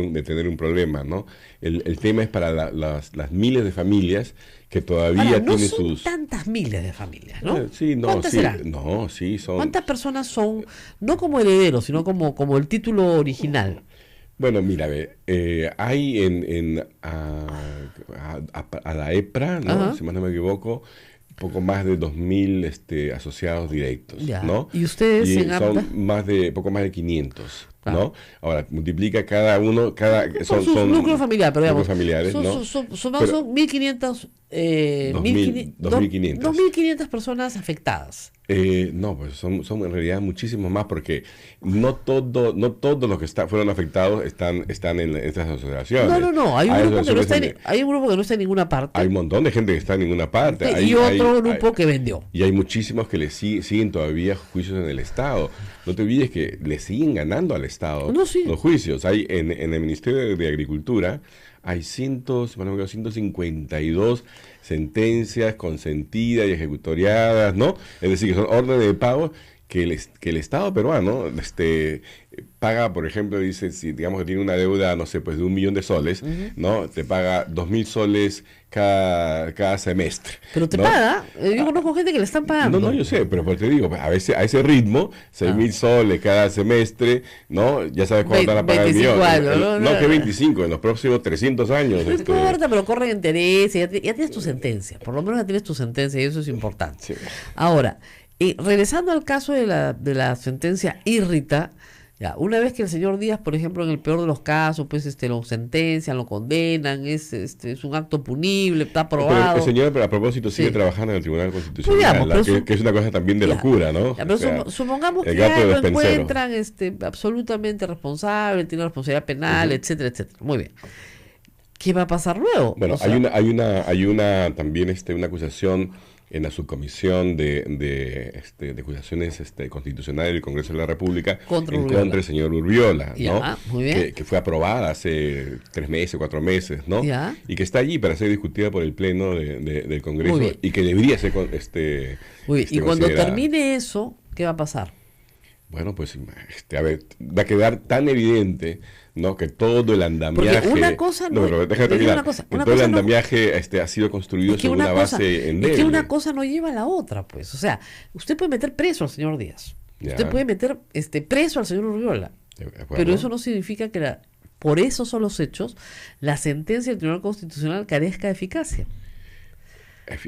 Speaker 5: un problema, ¿no? El tema es para las miles de familias que todavía
Speaker 3: Ahora, no
Speaker 5: tienen
Speaker 3: son
Speaker 5: sus...
Speaker 3: tantas miles de familias, ¿no?
Speaker 5: Sí, no,
Speaker 3: ¿Cuántas
Speaker 5: sí,
Speaker 3: serán?
Speaker 5: no, sí, son...
Speaker 3: ¿Cuántas personas son, no como herederos, sino como el título original?
Speaker 5: Bueno, mira, hay a la EPRA, ¿no?
Speaker 3: Ajá.
Speaker 5: Si más no me equivoco, poco más de 2.000 asociados directos,
Speaker 3: Ya.
Speaker 5: ¿no?
Speaker 3: ¿Y ustedes en
Speaker 5: son
Speaker 3: APTA?
Speaker 5: poco más de 500,
Speaker 3: Ah.
Speaker 5: ¿no? Ahora, multiplica cada uno,
Speaker 3: Por su núcleo familiar, pero digamos,
Speaker 5: núcleos familiares, ¿no?
Speaker 3: son
Speaker 5: Pero-
Speaker 3: 1.500
Speaker 5: 2.500.
Speaker 3: 2.500 personas afectadas.
Speaker 5: No, pues son en realidad muchísimos más, porque no todos los que fueron afectados están en estas asociaciones.
Speaker 3: No, hay un grupo que no está
Speaker 5: asociaciones
Speaker 3: hay un grupo que no está en ninguna parte
Speaker 5: hay un montón de gente que está en ninguna parte.
Speaker 3: y otro grupo que vendió.
Speaker 5: Y hay muchísimos que le siguen todavía juicios en el Estado. No te olvides que le siguen ganando al Estado
Speaker 3: No, sí.
Speaker 5: los juicios. Hay en el Ministerio de Agricultura hay 152 sentencias consentidas y ejecutoriadas, ¿no? Es decir, que son órdenes de pago que el Estado peruano paga, por ejemplo, dice, si digamos que tiene una deuda, no sé, pues de 1.000.000 de soles, ¿no? Te paga 2.000 soles cada semestre.
Speaker 3: Pero te
Speaker 5: ¿no?
Speaker 3: paga. Yo conozco gente que le están pagando.
Speaker 5: No, yo sé, pero pues te digo, a veces a ese ritmo, 6.000 soles cada semestre, ¿no? Ya sabes cuándo van a pagar el
Speaker 3: 25
Speaker 5: millón.
Speaker 3: años, ¿no?
Speaker 5: Que 25, en los próximos 300 años.
Speaker 3: No importa, pero corren intereses, ya tienes tu sentencia. Por lo menos ya tienes tu sentencia y eso es importante.
Speaker 5: Sí.
Speaker 3: Ahora, regresando al caso de la sentencia Irrita, ya, una vez que el señor Díaz, por ejemplo, en el peor de los casos, pues lo sentencian, lo condenan, es un acto punible, está
Speaker 5: Pero
Speaker 3: aprobado.
Speaker 5: el señor, a propósito, sigue
Speaker 3: Sí.
Speaker 5: trabajando en el Tribunal Constitucional,
Speaker 3: Pues digamos, pero
Speaker 5: que es una cosa también de
Speaker 3: Ya.
Speaker 5: locura, ¿no?
Speaker 3: Ya, pero
Speaker 5: O sea,
Speaker 3: supongamos
Speaker 5: el
Speaker 3: que
Speaker 5: gato
Speaker 3: ya lo
Speaker 5: despensero.
Speaker 3: encuentran absolutamente responsable, tiene responsabilidad penal, etcétera, etcétera. Muy bien. ¿Qué va a pasar luego?
Speaker 5: Bueno,
Speaker 3: O sea,
Speaker 5: hay una también una acusación en la subcomisión de acusaciones constitucionales del Congreso de la República
Speaker 3: Contra
Speaker 5: en
Speaker 3: Urriola.
Speaker 5: contra del señor Urbiola,
Speaker 3: Ya,
Speaker 5: ¿no?
Speaker 3: muy bien.
Speaker 5: Que fue aprobada hace 3 meses, 4 meses, ¿no?
Speaker 3: Ya.
Speaker 5: Y que está allí para ser discutida por el Pleno del
Speaker 3: Muy
Speaker 5: Congreso
Speaker 3: bien.
Speaker 5: y que debería ser
Speaker 3: muy bien. Y cuando
Speaker 5: considerada.
Speaker 3: termine eso, ¿qué va a pasar?
Speaker 5: Bueno, pues a ver, va a quedar tan evidente, ¿no? Que todo el andamiaje...
Speaker 3: Porque una cosa no-
Speaker 5: pero déjame
Speaker 3: te digo
Speaker 5: terminar,
Speaker 3: una cosa,
Speaker 5: que
Speaker 3: una
Speaker 5: todo el
Speaker 3: cosa no-
Speaker 5: andamiaje ha sido construido
Speaker 3: Es que
Speaker 5: sobre una
Speaker 3: cosa,
Speaker 5: base
Speaker 3: es que
Speaker 5: endeble.
Speaker 3: una cosa no lleva a la otra, pues. O sea, usted puede meter preso al señor Díaz.
Speaker 5: Ya.
Speaker 3: Usted puede meter preso al señor Urriola.
Speaker 5: De acuerdo.
Speaker 3: Pero eso no significa que por esos son los hechos, la sentencia del Tribunal Constitucional carezca de eficacia.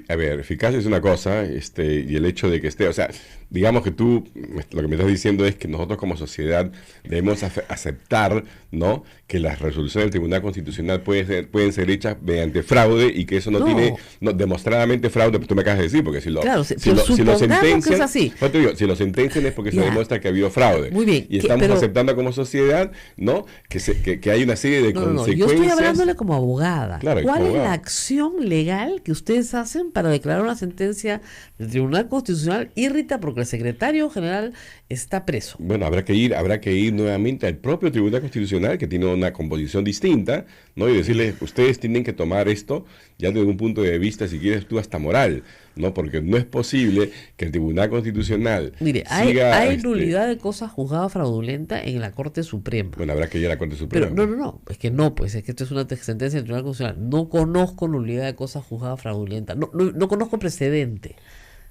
Speaker 5: A ver, eficacia es una cosa, y el hecho de que esté, o sea, digamos que tú, lo que me estás diciendo es que nosotros como sociedad debemos aceptar, ¿no?, que las resoluciones del Tribunal Constitucional pueden ser hechas mediante fraude y que eso no tiene demostradamente fraude, tú me acabas de decir, porque si lo,
Speaker 3: Claro,
Speaker 5: si lo sentencian,
Speaker 3: que es así.
Speaker 5: pues te digo, si lo sentencian es porque se demuestra que ha habido fraude.
Speaker 3: Muy bien.
Speaker 5: Y estamos aceptando como sociedad, ¿no?, que hay una serie de consecuencias.
Speaker 3: Yo estoy hablándole como abogada.
Speaker 5: Claro,
Speaker 3: ¿Cuál
Speaker 5: como
Speaker 3: es la
Speaker 5: abogada.
Speaker 3: acción legal que ustedes hacen para declarar una sentencia del Tribunal Constitucional irrita porque el secretario general está preso?
Speaker 5: Bueno, habrá que ir nuevamente al propio Tribunal Constitucional, que tiene una composición distinta, ¿no? Y decirles, ustedes tienen que tomar esto ya desde un punto de vista, si quieres tú, hasta moral, ¿no? Porque no es posible que el Tribunal Constitucional
Speaker 3: Mire, hay nulidad de cosa juzgada fraudulenta en la Corte Suprema.
Speaker 5: Bueno, habrá que ir a la Corte Suprema.
Speaker 3: Pero no, es que esto es una sentencia del Tribunal Constitucional. No conozco nulidad de cosa juzgada fraudulenta. No conozco precedente.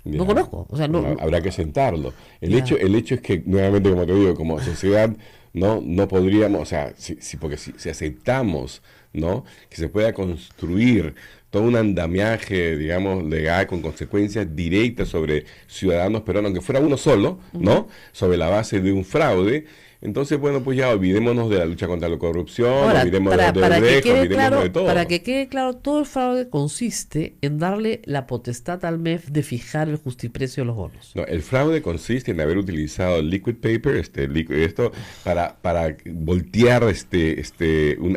Speaker 5: Ya.
Speaker 3: No conozco. O sea,
Speaker 5: habrá que sentarlo. El hecho es que, nuevamente, como te digo, como sociedad, no podríamos, o sea, porque si aceptamos, ¿no?, que se pueda construir todo un andamiaje, digamos, legal con consecuencias directas sobre ciudadanos peruanos, aunque fuera uno solo, ¿no?, sobre la base de un fraude. Entonces, bueno, pues ya olvidémonos de la lucha contra la corrupción, olvidémonos de olvidémonos de todo.
Speaker 3: Para que quede claro, todo el fraude consiste en darle la potestad al MEF de fijar el justiprecio de los bonos.
Speaker 5: No, el fraude consiste en haber utilizado liquid paper, esto para voltear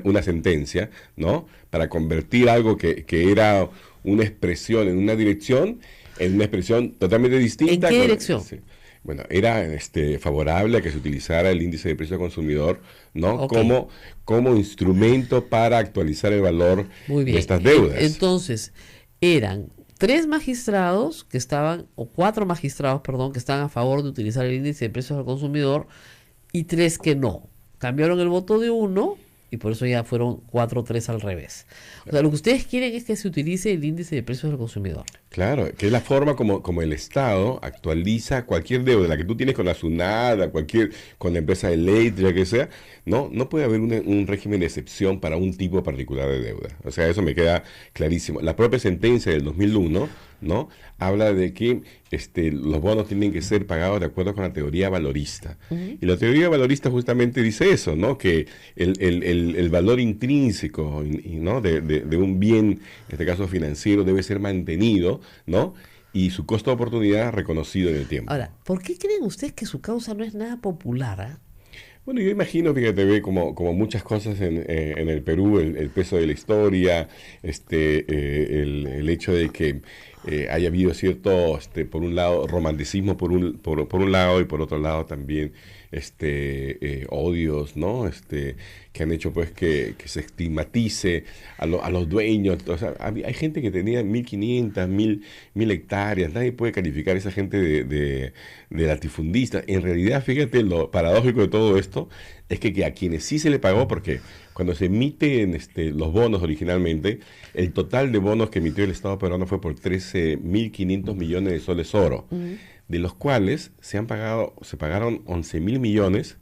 Speaker 5: una sentencia, ¿no?, para convertir algo que era una expresión en una dirección totalmente distinta.
Speaker 3: ¿En qué dirección?
Speaker 5: Sí. Bueno, era favorable a que se utilizara el índice de precio al consumidor, ¿no?,
Speaker 3: Okay.
Speaker 5: como instrumento para actualizar el valor
Speaker 3: Muy
Speaker 5: de estas deudas.
Speaker 3: Entonces, eran 4 magistrados, que estaban a favor de utilizar el índice de precios al consumidor y 3 que no. Cambiaron el voto de uno y por eso ya fueron 4-3 al revés. O sea, lo que ustedes quieren es que se utilice el índice de precios al consumidor.
Speaker 5: Claro, que es la forma como el Estado actualiza cualquier deuda, la que tú tienes con la SUNAT, con la empresa eléctrica, que sea, no puede haber un régimen de excepción para un tipo particular de deuda. O sea, eso me queda clarísimo. La propia sentencia del 2001, ¿no?, habla de que los bonos tienen que ser pagados de acuerdo con la teoría valorista. Y la teoría valorista justamente dice eso, ¿no?, que el valor intrínseco, ¿no?, de un bien, en este caso financiero, debe ser mantenido, ¿no?, y su costo de oportunidad reconocido en el tiempo.
Speaker 3: Ahora, ¿por qué creen ustedes que su causa no es nada popular? ¿Ah?
Speaker 5: Bueno, yo imagino, fíjate, ve como muchas cosas en el Perú, el peso de la historia, el hecho de que haya habido cierto, por un lado, romanticismo por un lado, y por otro lado también odios, ¿no?, que han hecho pues que se estigmatice a los dueños. O sea, hay gente que tenía 1.500, 1.000 hectáreas. Nadie puede calificar a esa gente de latifundista. En realidad, fíjate, lo paradójico de todo esto es que a quienes sí se le pagó, porque cuando se emiten los bonos originalmente, el total de bonos que emitió el Estado peruano fue por 13.500 millones de soles oro, de los cuales se pagaron 11.000 millones,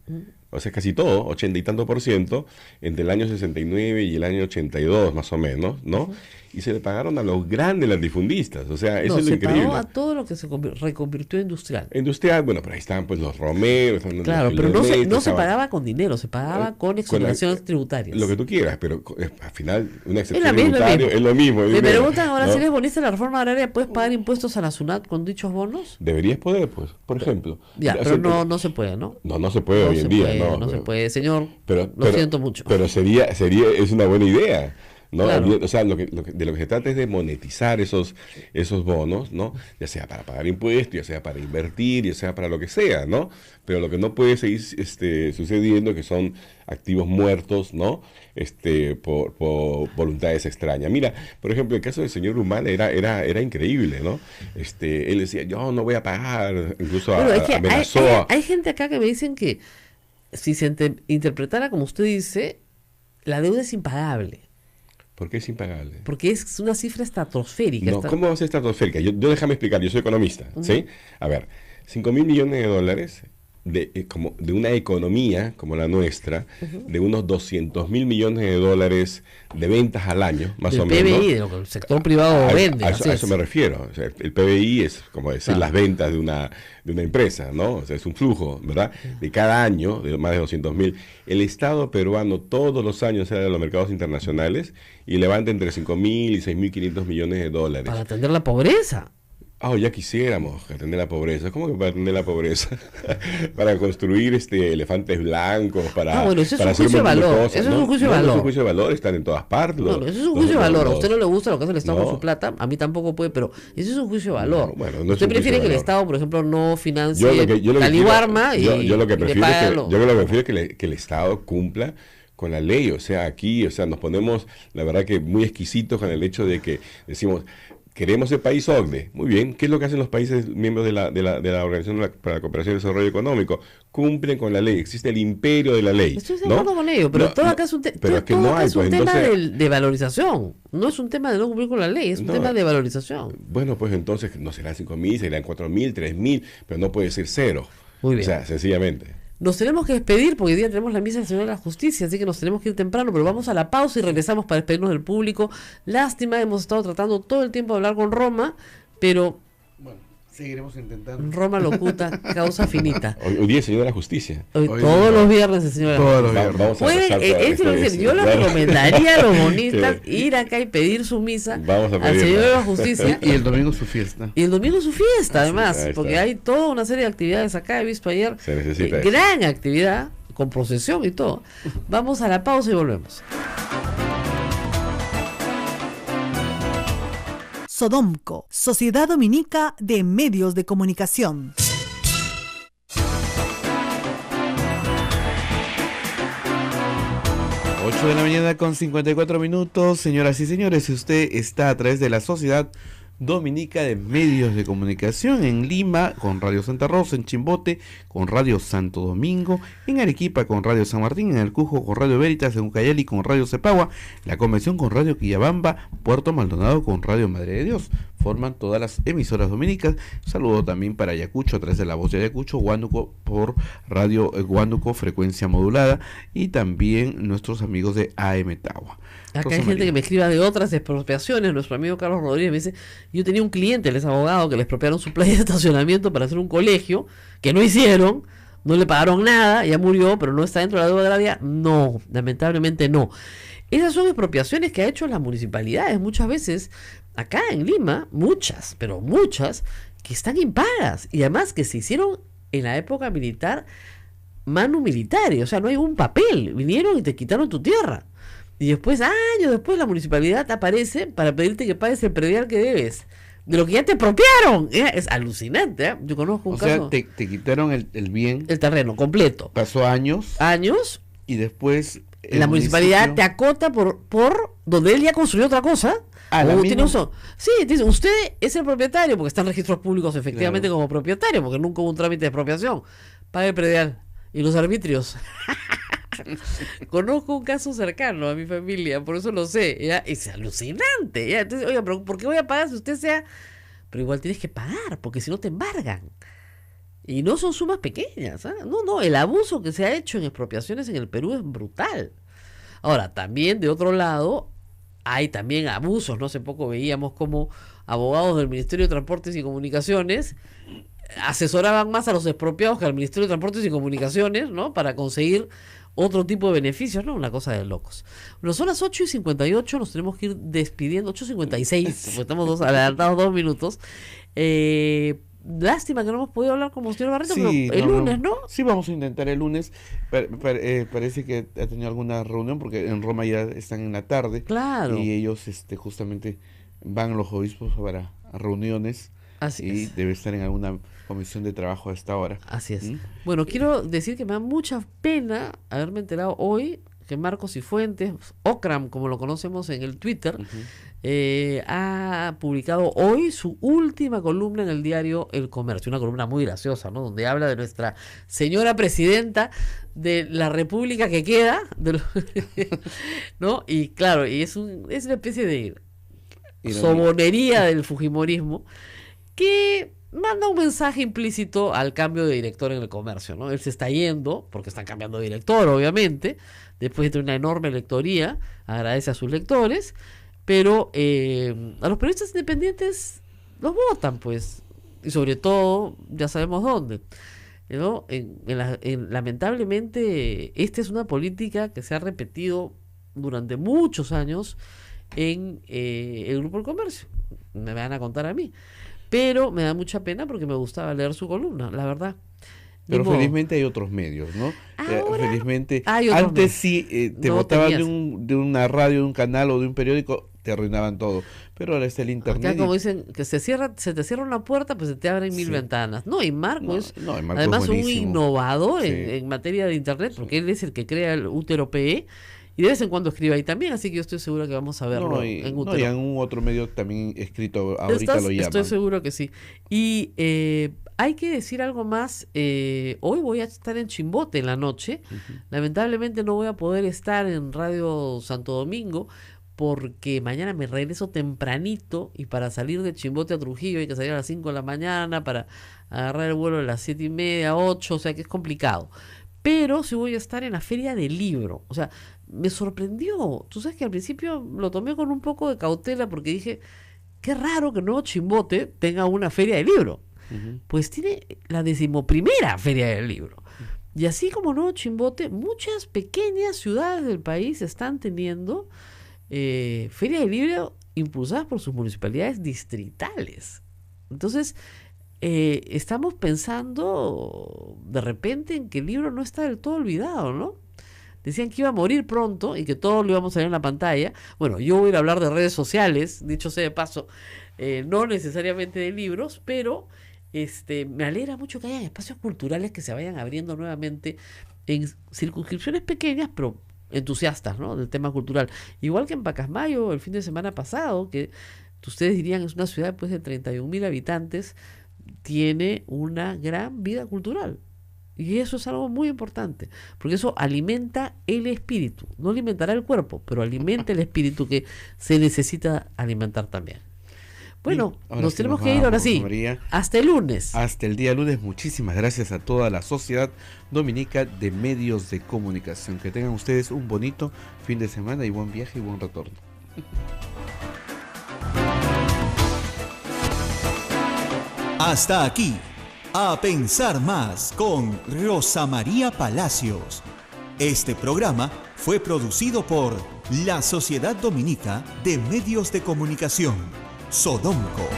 Speaker 5: o sea, casi todo, 80 y tanto % entre el año 69 y el año 82, más o menos, ¿no? Y se le pagaron a los grandes latifundistas, o sea, eso es lo increíble.
Speaker 3: Se pagó a todo lo que se reconvirtió en industrial.
Speaker 5: Industrial, bueno, pero ahí estaban pues los Romeros.
Speaker 3: Claro, pero no se pagaba con dinero, se pagaba con exoneraciones tributarias.
Speaker 5: Lo que tú quieras, pero al final una
Speaker 3: Es
Speaker 5: excepción tributaria es lo mismo.
Speaker 3: Me preguntan ahora, si eres bonista de la reforma agraria, ¿puedes pagar impuestos a la SUNAT con dichos bonos?
Speaker 5: Deberías poder, pues, por ejemplo.
Speaker 3: Ya, pero no se puede, ¿no?
Speaker 5: No se puede hoy en día, ¿no?
Speaker 3: No se puede, señor, lo siento mucho.
Speaker 5: Pero es una buena idea, ¿no?
Speaker 3: Claro.
Speaker 5: O sea, de lo que se trata es de monetizar esos bonos, ¿no? Ya sea para pagar impuestos, ya sea para invertir, ya sea para lo que sea, ¿no? Pero lo que no puede seguir sucediendo que son activos muertos, ¿no? Por voluntades extrañas. Mira, por ejemplo, el caso del señor Humala era increíble, ¿no? Él decía, yo no voy a pagar, incluso amenazó.
Speaker 3: Hay gente acá que me dicen que si se interpretara como usted dice, la deuda es impagable.
Speaker 5: ¿Por qué es impagable?
Speaker 3: Porque es una cifra estratosférica.
Speaker 5: No, ¿cómo va a ser estratosférica? Yo déjame explicar, yo soy economista, ¿sí? A ver, 5.000 millones de dólares como de una economía como la nuestra, de unos 200.000 millones de dólares de ventas al año, más
Speaker 3: el
Speaker 5: o menos.
Speaker 3: PBI, de lo que el sector privado vende.
Speaker 5: A eso me refiero. O sea, el PBI es como decir las ventas de una empresa, ¿no? O sea, es un flujo, ¿verdad? De cada año, de más de 200.000. El Estado peruano todos los años sale a los mercados internacionales y levanta entre 5.000 y 6.500 millones de dólares.
Speaker 3: Para atender la pobreza.
Speaker 5: Ya quisiéramos atender la pobreza. ¿Cómo que para atender la pobreza? Para construir elefantes blancos, para
Speaker 3: eso es
Speaker 5: para
Speaker 3: un juicio de valor. Eso es un juicio de valor.
Speaker 5: Es un juicio de valor, están en todas partes.
Speaker 3: Eso es un juicio de valor. A usted no le gusta lo que hace el Estado con su plata, a mí tampoco puede, pero eso es un juicio de valor. Usted prefiere que el Estado, por ejemplo, no financie Caliwarma
Speaker 5: yo lo que prefiero es que el Estado cumpla con la ley. O sea, aquí, nos ponemos, la verdad que muy exquisitos con el hecho de que decimos, queremos el país OCDE. Muy bien. ¿Qué es lo que hacen los países miembros de la Organización para la Cooperación y el Desarrollo Económico? Cumplen con la ley. Existe el imperio de la ley.
Speaker 3: Estoy de acuerdo con ello, pero todo acá es un, tema de valorización. No es un tema de no cumplir con la ley, es un tema de valorización.
Speaker 5: Bueno, pues entonces no serán 5.000, serán 4.000, 3.000, pero no puede ser 0.
Speaker 3: Muy bien.
Speaker 5: O sea, sencillamente.
Speaker 3: Nos tenemos que despedir porque hoy día tenemos la misa del Señor de la Justicia, así que nos tenemos que ir temprano, pero vamos a la pausa y regresamos para despedirnos del público. Lástima, hemos estado tratando todo el tiempo de hablar con Roma, pero
Speaker 2: bueno, seguiremos intentando.
Speaker 3: Roma locuta, causa finita.
Speaker 5: Hoy día el Señor de la Justicia.
Speaker 3: Hoy todos los viernes el Señor de la Justicia. Yo le recomendaría a los bonistas ir acá y pedir su misa al Señor de la Justicia.
Speaker 2: Y el domingo su fiesta.
Speaker 3: Y el domingo su fiesta, además, porque hay toda una serie de actividades acá. He visto ayer gran actividad, con procesión y todo. Vamos a la pausa y volvemos.
Speaker 4: Sodomco, Sociedad Dominica de Medios de Comunicación.
Speaker 2: 8 de la mañana con 54 minutos. Señoras y señores, si usted está a través de la Sociedad Dominica de Medios de Comunicación en Lima con Radio Santa Rosa, en Chimbote con Radio Santo Domingo, en Arequipa con Radio San Martín, en El Cujo con Radio Veritas, en Ucayali con Radio Cepagua, La Convención con Radio Quillabamba, Puerto Maldonado con Radio Madre de Dios, forman todas las emisoras dominicas. Saludo también para Ayacucho a través de La Voz de Ayacucho, Huánuco por Radio Huánuco frecuencia modulada y también nuestros amigos de AM Tagua.
Speaker 3: Acá hay gente que me escriba de otras expropiaciones. Nuestro amigo Carlos Rodríguez me dice, yo tenía un cliente, él es abogado, que le expropiaron su playa de estacionamiento para hacer un colegio, que no hicieron, no le pagaron nada, ya murió, pero no está dentro de la deuda agraria. No, lamentablemente no. Esas son expropiaciones que ha hecho las municipalidades muchas veces, acá en Lima, muchas, pero muchas, que están impagas, y además que se hicieron en la época militar, manu militari, o sea, no hay un papel, vinieron y te quitaron tu tierra. Y después, años después, la municipalidad aparece para pedirte que pagues el predial que debes. De lo que ya te expropiaron. Es alucinante, ¿eh? Yo conozco un caso.
Speaker 2: O sea, te quitaron el bien.
Speaker 3: El terreno, completo.
Speaker 2: Pasó años.
Speaker 3: Y
Speaker 2: después
Speaker 3: la municipalidad te acota por donde él ya construyó otra cosa. Tiene uso. Sí, dice, usted es el propietario, porque están registros públicos efectivamente como propietario, porque nunca hubo un trámite de expropiación. Pague el predial. Y los arbitrios. Conozco un caso cercano a mi familia, por eso lo sé, ¿ya? Es alucinante, ¿ya? Entonces, oiga, pero ¿por qué voy a pagar si usted sea? Pero igual tienes que pagar, porque si no te embargan. Y no son sumas pequeñas, ¿eh? No, el abuso que se ha hecho en expropiaciones en el Perú es brutal. Ahora, también de otro lado, hay también abusos, ¿no? Hace poco veíamos como abogados del Ministerio de Transportes y Comunicaciones asesoraban más a los expropiados que al Ministerio de Transportes y Comunicaciones, ¿no? Para conseguir otro tipo de beneficios, ¿no? Una cosa de locos. Bueno, son las 8:58, nos tenemos que ir despidiendo, 8:56, porque estamos adelantados 2 minutos. Lástima que no hemos podido hablar con Monseñor Barreto, sí, pero el lunes, ¿no?
Speaker 2: Sí, vamos a intentar el lunes. Parece que ha tenido alguna reunión, porque en Roma ya están en la tarde.
Speaker 3: Claro.
Speaker 2: Y ellos justamente van los obispos para reuniones.
Speaker 3: Así es.
Speaker 2: Debe estar en alguna comisión de trabajo a esta hora.
Speaker 3: Así es. Bueno, quiero decir que me da mucha pena haberme enterado hoy que Marcos Cifuentes, Ocram, como lo conocemos en el Twitter, ha publicado hoy su última columna en el diario El Comercio, una columna muy graciosa, ¿no? Donde habla de nuestra señora presidenta de la república que queda, ¿no? Y claro, y es una especie de sobonería del fujimorismo, que manda un mensaje implícito al cambio de director en el comercio, ¿no? Él se está yendo, porque están cambiando de director, obviamente, después de una enorme lectoría, agradece a sus lectores, pero a los periodistas independientes los votan, pues, y sobre todo, ya sabemos dónde, ¿no? Lamentablemente, esta es una política que se ha repetido durante muchos años en el Grupo del Comercio. Me van a contar a mí. Pero me da mucha pena porque me gustaba leer su columna, la verdad.
Speaker 2: Pero
Speaker 3: Ni modo.
Speaker 2: felizmente hay otros medios, ¿no?
Speaker 3: Ahora
Speaker 2: Felizmente,
Speaker 3: hay otros
Speaker 2: antes
Speaker 3: medios.
Speaker 2: sí te
Speaker 3: No
Speaker 2: botaban
Speaker 3: tenías.
Speaker 2: de una radio, de un canal o de un periódico, te arruinaban todo. Pero ahora está el
Speaker 3: Acá,
Speaker 2: internet.
Speaker 3: como dicen, que se te cierra una puerta, pues se te abren mil
Speaker 2: Sí.
Speaker 3: ventanas. No, y Marco
Speaker 2: No,
Speaker 3: es
Speaker 2: no, y Marco
Speaker 3: además
Speaker 2: es
Speaker 3: un
Speaker 2: buenísimo.
Speaker 3: innovador
Speaker 2: Sí.
Speaker 3: en materia de internet, porque él es el que crea el Útero PE y de vez en cuando escribe ahí también, así que yo estoy seguro que vamos a verlo
Speaker 2: No,
Speaker 3: en
Speaker 2: y
Speaker 3: Útero.
Speaker 2: en un otro medio también escrito, ahorita lo
Speaker 3: Estoy
Speaker 2: llaman.
Speaker 3: seguro que sí. Y hay que decir algo más. Hoy voy a estar en Chimbote en la noche. Lamentablemente no voy a poder estar en Radio Santo Domingo porque mañana me regreso tempranito y para salir de Chimbote a Trujillo hay que salir a las 5 de la mañana para agarrar el vuelo a las 7:30, 8, o sea que es complicado. Pero sí voy a estar en la feria del libro. O sea, me sorprendió. Tú sabes que al principio lo tomé con un poco de cautela porque dije, qué raro que Nuevo Chimbote tenga una feria de libro.
Speaker 2: Ujú.
Speaker 3: Pues tiene la 11ª feria del libro. Y así como Nuevo Chimbote, muchas pequeñas ciudades del país están teniendo ferias de libro impulsadas por sus municipalidades distritales. Entonces, estamos pensando de repente en que el libro no está del todo olvidado, ¿no? Decían que iba a morir pronto y que todos lo íbamos a ver en la pantalla. Bueno, yo voy a ir a hablar de redes sociales, dicho sea de paso, no necesariamente de libros, pero me alegra mucho que haya espacios culturales que se vayan abriendo nuevamente en circunscripciones pequeñas, pero entusiastas, ¿no? Del tema cultural. Igual que en Pacasmayo el fin de semana pasado, que ustedes dirían es una ciudad pues, de 31.000 habitantes, tiene una gran vida cultural. Y eso es algo muy importante, porque eso alimenta el espíritu. No alimentará el cuerpo, pero alimenta el espíritu que se necesita alimentar también. Bueno,
Speaker 2: Bien, ahora
Speaker 3: nos
Speaker 2: sí
Speaker 3: tenemos
Speaker 2: nos
Speaker 3: que ir ahora
Speaker 2: vamos,
Speaker 3: sí.
Speaker 2: María.
Speaker 3: Hasta el lunes.
Speaker 2: Hasta el día lunes, muchísimas gracias a toda la sociedad dominica de medios de comunicación. Que tengan ustedes un bonito fin de semana y buen viaje y buen retorno.
Speaker 1: Hasta aquí, A Pensar Más con Rosa María Palacios. Este programa fue producido por la Sociedad Dominica de Medios de Comunicación, Sodomco.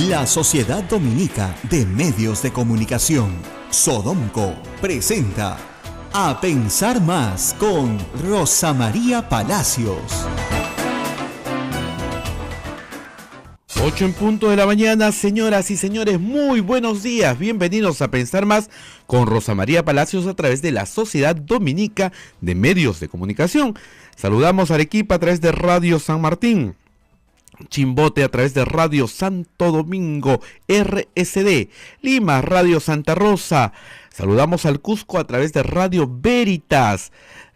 Speaker 1: La Sociedad Dominica de Medios de Comunicación, Sodomco, presenta A Pensar Más con Rosa María Palacios.
Speaker 2: 8 en punto de la mañana, señoras y señores, muy buenos días. Bienvenidos a Pensar Más con Rosa María Palacios a través de la Sociedad Dominica de Medios de Comunicación. Saludamos a Arequipa a través de Radio San Martín, Chimbote a través de Radio Santo Domingo, RSD, Lima, Radio Santa Rosa. Saludamos al Cusco a través de Radio Veritas,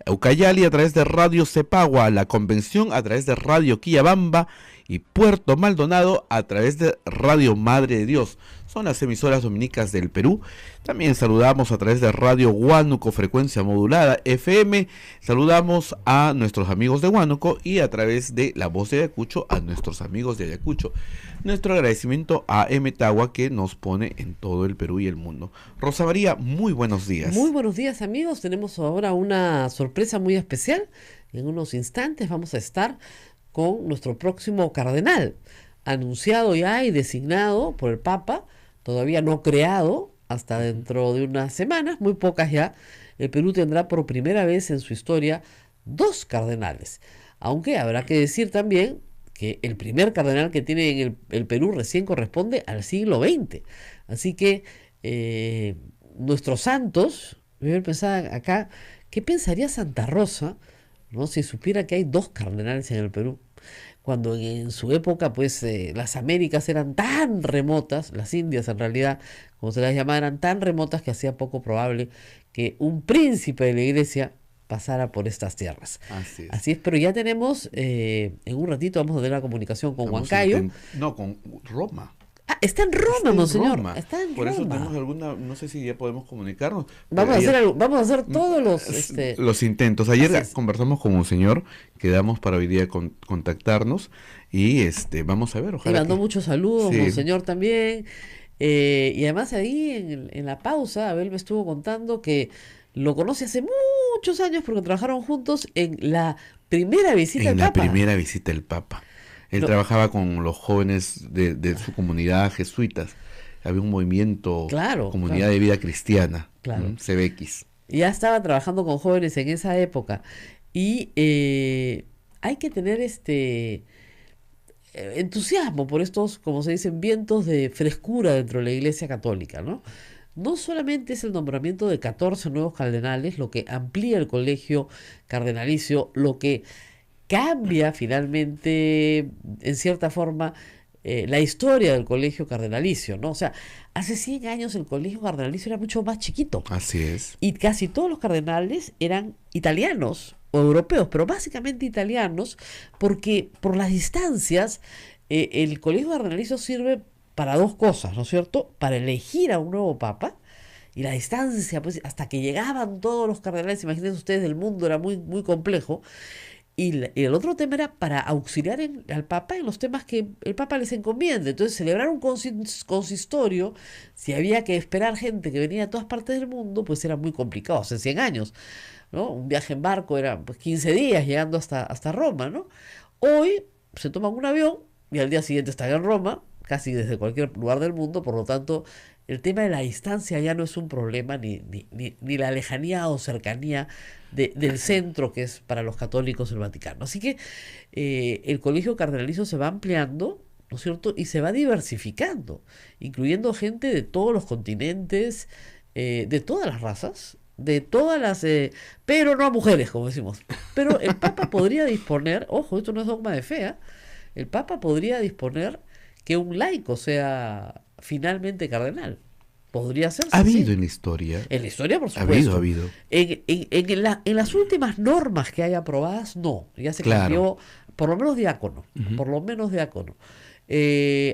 Speaker 2: Ucayali a través de Radio Cepagua, La Convención a través de Radio Quillabamba y Puerto Maldonado a través de Radio Madre de Dios. Son las emisoras dominicas del Perú. También saludamos a través de Radio Huánuco, frecuencia modulada FM. Saludamos a nuestros amigos de Huánuco y a través de La Voz de Ayacucho a nuestros amigos de Ayacucho. Nuestro agradecimiento a Emetagua que nos pone en todo el Perú y el mundo. Rosa María, muy buenos días.
Speaker 3: Muy buenos días, amigos. Tenemos ahora una sorpresa muy especial. En unos instantes vamos a estar con nuestro próximo cardenal, anunciado ya y designado por el Papa, todavía no creado, hasta dentro de unas semanas, muy pocas ya. El Perú tendrá por primera vez en su historia 2 cardenales, aunque habrá que decir también que el primer cardenal que tiene en el Perú recién corresponde al siglo XX, así que nuestros santos, voy a pensar acá, ¿qué pensaría Santa Rosa, ¿no?, si supiera que hay 2 cardenales en el Perú? Cuando en su época, pues, las Américas eran tan remotas, las Indias en realidad, como se las llamaba, eran tan remotas que hacía poco probable que un príncipe de la iglesia pasara por estas tierras. Así es, pero ya tenemos, en un ratito vamos a tener la comunicación con Huancayo.
Speaker 2: No, con Roma.
Speaker 3: Ah, está en Roma, monseñor.
Speaker 2: Roma.
Speaker 3: Está en
Speaker 2: Por
Speaker 3: Roma.
Speaker 2: eso tenemos alguna, no sé si ya podemos comunicarnos.
Speaker 3: Vamos a hacer todos
Speaker 2: los intentos. Ayer conversamos con un señor, quedamos para hoy día contactarnos y vamos a ver, ojalá.
Speaker 3: Le mandó muchos saludos,
Speaker 2: sí,
Speaker 3: monseñor también. Y además ahí en la pausa, Abel me estuvo contando que lo conoce hace muchos años porque trabajaron juntos en la primera visita del Papa.
Speaker 2: En la primera visita del Papa. Él trabajaba con los jóvenes de su comunidad, jesuitas. Había un movimiento, Comunidad de Vida Cristiana, CBX.
Speaker 3: Ya estaba trabajando con jóvenes en esa época. Y hay que tener entusiasmo por estos, como se dicen, vientos de frescura dentro de la Iglesia Católica, ¿no? No solamente es el nombramiento de 14 nuevos cardenales lo que amplía el colegio cardenalicio, lo que cambia finalmente, en cierta forma, la historia del colegio cardenalicio, ¿no? O sea, hace 100 años el colegio cardenalicio era mucho más chiquito.
Speaker 2: Así es.
Speaker 3: Y casi todos los cardenales eran italianos o europeos, pero básicamente italianos, porque por las distancias, el colegio cardenalicio sirve para 2 cosas, ¿no es cierto? Para elegir a un nuevo papa, y la distancia, pues, hasta que llegaban todos los cardenales, imagínense ustedes, del mundo, era muy, muy complejo. Y el otro tema era para auxiliar al Papa en los temas que el Papa les encomiende. Entonces, celebrar un consistorio, si había que esperar gente que venía de todas partes del mundo, pues era muy complicado, hace 100 años, ¿no? Un viaje en barco era, pues, 15 días llegando hasta Roma, ¿no? Hoy se toman un avión y al día siguiente están en Roma, casi desde cualquier lugar del mundo. Por lo tanto, el tema de la distancia ya no es un problema, ni la lejanía o cercanía del centro, que es para los católicos el Vaticano. Así que el colegio cardenalicio se va ampliando, ¿no es cierto? Y se va diversificando, incluyendo gente de todos los continentes, de todas las razas, de todas las... pero no a mujeres, como decimos. Pero el Papa podría disponer, ojo, esto no es dogma de fe, el Papa podría disponer que un laico sea finalmente cardenal. Podría ser.
Speaker 2: ¿Ha habido en la historia?
Speaker 3: En la historia, por supuesto.
Speaker 2: Ha habido.
Speaker 3: En las últimas normas que hay aprobadas, no. Ya se cambió, por lo menos diácono. Por lo menos diácono.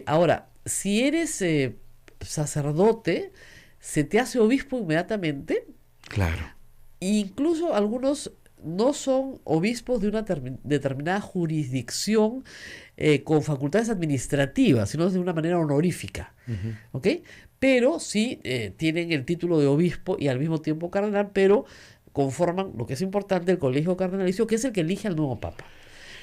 Speaker 3: Ahora, si eres sacerdote, se te hace obispo inmediatamente.
Speaker 2: Claro.
Speaker 3: Incluso algunos no son obispos de una determinada jurisdicción con facultades administrativas, sino de una manera honorífica. ¿Ok? Pero sí tienen el título de obispo y al mismo tiempo cardenal, pero conforman lo que es importante el colegio cardenalicio, que es el que elige al nuevo papa.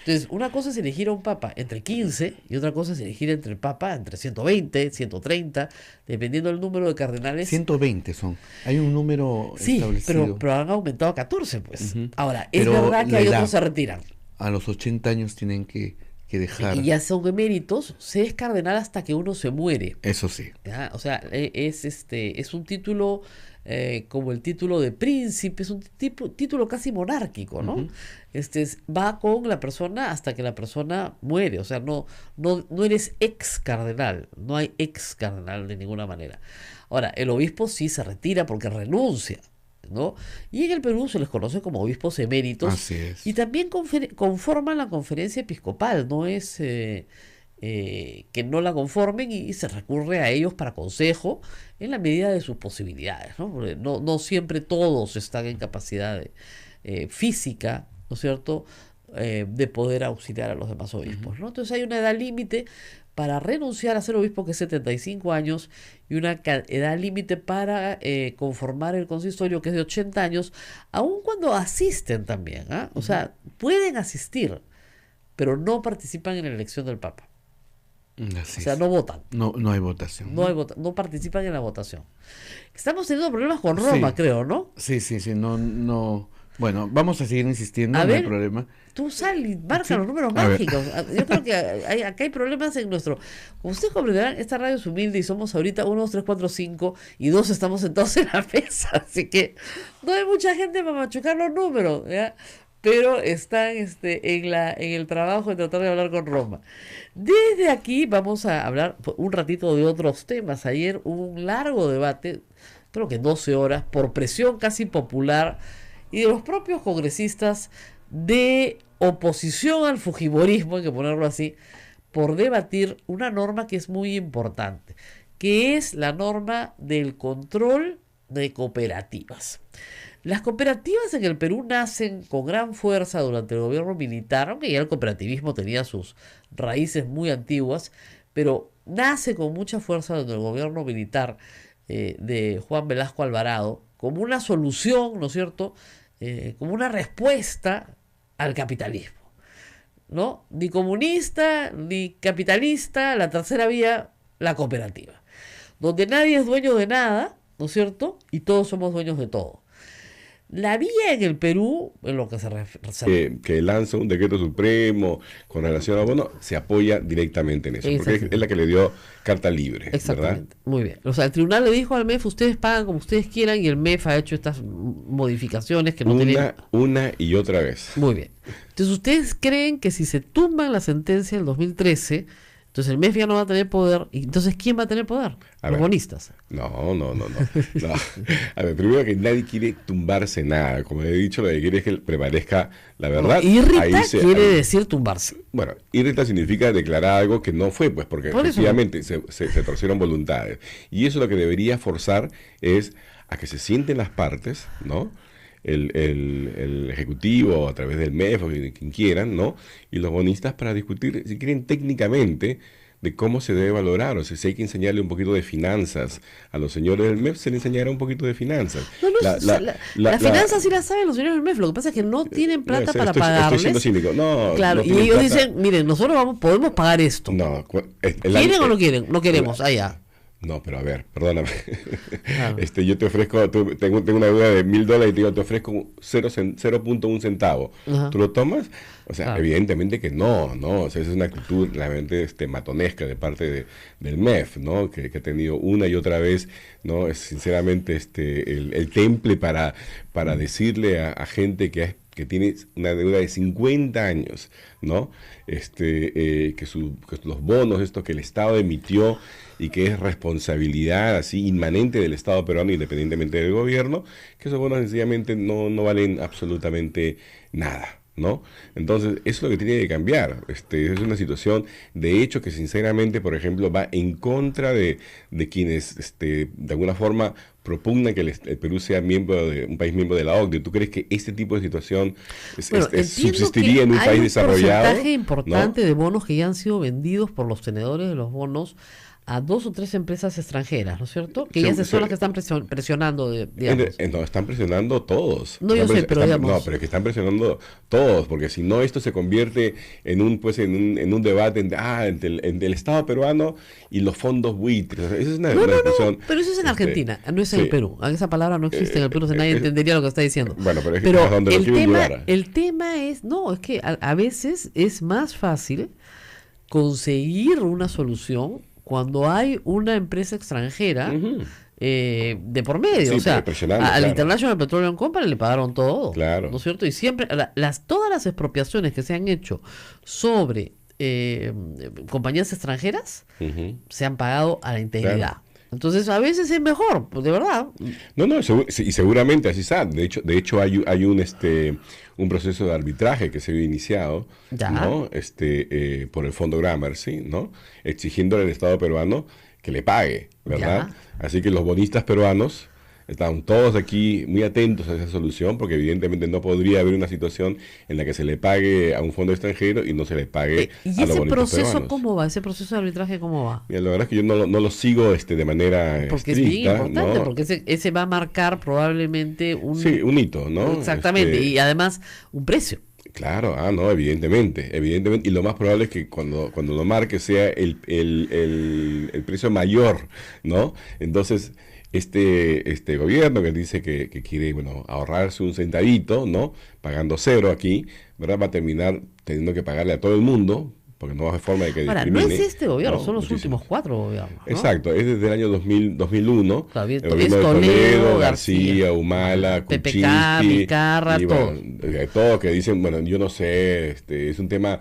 Speaker 3: Entonces, una cosa es elegir a un papa entre 15 y otra cosa es elegir entre el papa entre 120, 130, dependiendo del número de cardenales.
Speaker 2: 120 son. Hay un número
Speaker 3: Sí,
Speaker 2: establecido.
Speaker 3: pero han aumentado a 14, pues.
Speaker 2: Ujú.
Speaker 3: Ahora, es
Speaker 2: Pero
Speaker 3: verdad que
Speaker 2: la
Speaker 3: hay
Speaker 2: edad,
Speaker 3: otros se retiran.
Speaker 2: a los 80 años tienen que dejar.
Speaker 3: Y ya son eméritos, se es cardenal hasta que uno se muere.
Speaker 2: Eso sí.
Speaker 3: ¿Ya? O sea, es un título como el título de príncipe, es un título casi monárquico, ¿no?
Speaker 2: Ujú.
Speaker 3: Va con la persona hasta que la persona muere, o sea, no eres ex cardenal, no hay ex cardenal de ninguna manera. Ahora, el obispo sí se retira porque renuncia, ¿no? Y en el Perú se les conoce como obispos eméritos.
Speaker 2: Así es.
Speaker 3: Y también conforman la conferencia episcopal, no es que no la conformen y se recurre a ellos para consejo en la medida de sus posibilidades, ¿no? Porque no siempre todos están en capacidad física, ¿no es cierto?, de poder auxiliar a los demás obispos, ¿no? Entonces hay una edad límite para renunciar a ser obispo, que es 75 años, y una edad límite para conformar el consistorio, que es de 80 años, aun cuando asisten también, ¿ah? O sea, pueden asistir, pero no participan en la elección del Papa.
Speaker 2: Así
Speaker 3: O sea,
Speaker 2: es.
Speaker 3: no votan.
Speaker 2: No hay votación.
Speaker 3: No participan en la votación. Estamos teniendo problemas con Roma,
Speaker 2: Sí.
Speaker 3: creo, ¿no?
Speaker 2: Sí. No. Bueno, vamos a seguir insistiendo,
Speaker 3: A
Speaker 2: no hay
Speaker 3: ver.
Speaker 2: problema.
Speaker 3: Tú sal y marca
Speaker 2: Sí.
Speaker 3: los números
Speaker 2: A ver.
Speaker 3: mágicos. Yo creo que acá hay problemas en nuestro... Como ustedes comprenderán, esta radio es humilde y somos ahorita 1, 2, 3, 4, 5 y 2 estamos sentados en la mesa. Así que no hay mucha gente para machucar los números, ¿ya? Pero están en el trabajo de tratar de hablar con Roma. Desde aquí vamos a hablar un ratito de otros temas. Ayer hubo un largo debate, creo que 12 horas, por presión casi popular y de los propios congresistas de oposición al fujimorismo, hay que ponerlo así, por debatir una norma que es muy importante, que es la norma del control de cooperativas. Las cooperativas en el Perú nacen con gran fuerza durante el gobierno militar, aunque ya el cooperativismo tenía sus raíces muy antiguas, pero nace con mucha fuerza durante el gobierno militar de Juan Velasco Alvarado, como una solución, ¿no es cierto?, como una respuesta al capitalismo, ¿no? Ni comunista, ni capitalista, la tercera vía, la cooperativa, donde nadie es dueño de nada, ¿no es cierto?, y todos somos dueños de todo. La vía en el Perú, en lo que se refiere...
Speaker 5: Que lanza un decreto supremo con relación a bono, se apoya directamente en eso, porque es la que le dio carta libre,
Speaker 3: Exactamente,
Speaker 5: ¿verdad?
Speaker 3: muy bien. O sea, el tribunal le dijo al MEF, ustedes pagan como ustedes quieran, y el MEF ha hecho estas modificaciones que no tenían...
Speaker 5: Una y otra vez.
Speaker 3: Muy bien. Entonces, ¿ustedes creen que si se tumban la sentencia del 2013, entonces el MEF ya no va a tener poder? Y entonces, ¿quién va a tener poder? Los bonistas.
Speaker 5: No. A ver, primero que nadie quiere tumbarse nada. Como he dicho, lo que quiere es que prevalezca la verdad.
Speaker 3: Irrita quiere decir tumbarse.
Speaker 5: Bueno, irrita significa declarar algo que no fue, pues, porque efectivamente se torcieron voluntades. Y eso lo que debería forzar es a que se sienten las partes, ¿no? El Ejecutivo a través del MEF o quien quieran, ¿no? Y los bonistas para discutir, si quieren, técnicamente de cómo se debe valorar. O sea, si hay que enseñarle un poquito de finanzas a los señores del MEF, se les enseñará un poquito de finanzas.
Speaker 3: La finanza sí la saben los señores del MEF, lo que pasa es que no tienen plata para pagarles.
Speaker 5: Estoy siendo cínico. No,
Speaker 3: claro,
Speaker 5: no
Speaker 3: y ellos
Speaker 5: plata.
Speaker 3: dicen, miren, nosotros podemos pagar esto.
Speaker 5: No,
Speaker 3: ¿Quieren o no quieren? No queremos, allá.
Speaker 5: No, pero a ver, perdóname.
Speaker 3: Claro.
Speaker 5: Yo te ofrezco, tengo una deuda de $1,000 y te digo, te ofrezco 0.1 centavo.
Speaker 3: Ajá.
Speaker 5: ¿Tú lo tomas? O sea,
Speaker 3: Claro.
Speaker 5: evidentemente que no. O sea, esa es una actitud realmente matonesca de parte del MEF, ¿no? Que ha tenido una y otra vez, ¿no? Es sinceramente el temple para decirle a gente que tiene una deuda de 50 años, ¿no? Que los bonos, estos que el Estado emitió y que es responsabilidad así inmanente del Estado peruano independientemente del gobierno, que esos bonos sencillamente no valen absolutamente nada, ¿no? Entonces, eso es lo que tiene que cambiar. Es una situación de hecho que sinceramente, por ejemplo, va en contra de quienes de alguna forma propugnan que el Perú sea un país miembro de la OCDE. ¿Tú crees que este tipo de situación subsistiría en un país desarrollado?
Speaker 3: Hay un porcentaje importante
Speaker 5: ¿no?
Speaker 3: de bonos que ya han sido vendidos por los tenedores de los bonos a 2 o 3 empresas extranjeras, ¿no es cierto? Que
Speaker 5: Sí,
Speaker 3: ya son
Speaker 5: sí.
Speaker 3: las que están presionando, digamos.
Speaker 5: No, están presionando todos.
Speaker 3: No, yo sé, pero digamos...
Speaker 5: No, pero es que están presionando todos, porque si no esto se convierte en un debate entre el Estado peruano y los fondos buitres. O sea, esa es una discusión.
Speaker 3: Pero eso es en Argentina, no es en el Perú. Esa palabra no existe en el Perú, nadie entendería lo que está diciendo.
Speaker 5: Bueno, pero es a donde lo quieren llevar.
Speaker 3: El tema es, no, es que a veces es más fácil conseguir una solución cuando hay una empresa extranjera de por medio.
Speaker 5: Sí,
Speaker 3: o sea,
Speaker 5: presionando,
Speaker 3: al
Speaker 5: claro.
Speaker 3: International Petroleum Company le pagaron todo.
Speaker 5: Claro.
Speaker 3: ¿No es cierto? Y siempre, todas las expropiaciones que se han hecho sobre compañías extranjeras se han pagado a la integridad.
Speaker 5: Claro.
Speaker 3: Entonces, a veces es mejor, pues, de verdad.
Speaker 5: No, y seguramente así está. De hecho hay un proceso de arbitraje que se había iniciado,
Speaker 3: Ya.
Speaker 5: ¿no? Por el Fondo Gramercy, ¿no? Exigiéndole al Estado peruano que le pague, ¿verdad?
Speaker 3: Ya.
Speaker 5: Así que los bonistas peruanos están todos aquí muy atentos a esa solución, porque evidentemente no podría haber una situación en la que se le pague a un fondo extranjero y no se le pague
Speaker 3: ¿Y
Speaker 5: a los
Speaker 3: ese
Speaker 5: bonistas
Speaker 3: proceso
Speaker 5: peruanos.
Speaker 3: cómo va? ¿Ese proceso de arbitraje cómo va?
Speaker 5: Mira, la verdad es que yo no lo sigo de manera
Speaker 3: Porque
Speaker 5: estricta,
Speaker 3: es bien importante,
Speaker 5: ¿no?
Speaker 3: porque ese va a marcar probablemente
Speaker 5: un hito, ¿no?
Speaker 3: Exactamente, y además un precio.
Speaker 5: Claro, no, evidentemente, y lo más probable es que cuando lo marque sea el precio mayor, ¿no? Entonces, este gobierno que dice que quiere, bueno, ahorrarse un centavito, ¿no? Pagando cero aquí, ¿verdad? Va a terminar teniendo que pagarle a todo el mundo, porque no va a haber forma de que
Speaker 3: Ahora, no
Speaker 5: discrimine.
Speaker 3: es este gobierno,
Speaker 5: ¿no?
Speaker 3: son los
Speaker 5: Muchísimo.
Speaker 3: últimos 4 gobiernos, ¿no?
Speaker 5: Exacto, es desde el año 2001,
Speaker 3: Claro, bien,
Speaker 5: el gobierno de
Speaker 3: Toledo,
Speaker 5: Toledo,
Speaker 3: García,
Speaker 5: García, Humala,
Speaker 3: PPK,
Speaker 5: Kuczynski,
Speaker 3: Vizcarra,
Speaker 5: y,
Speaker 3: todos.
Speaker 5: todos que dicen, bueno, yo no sé, es un tema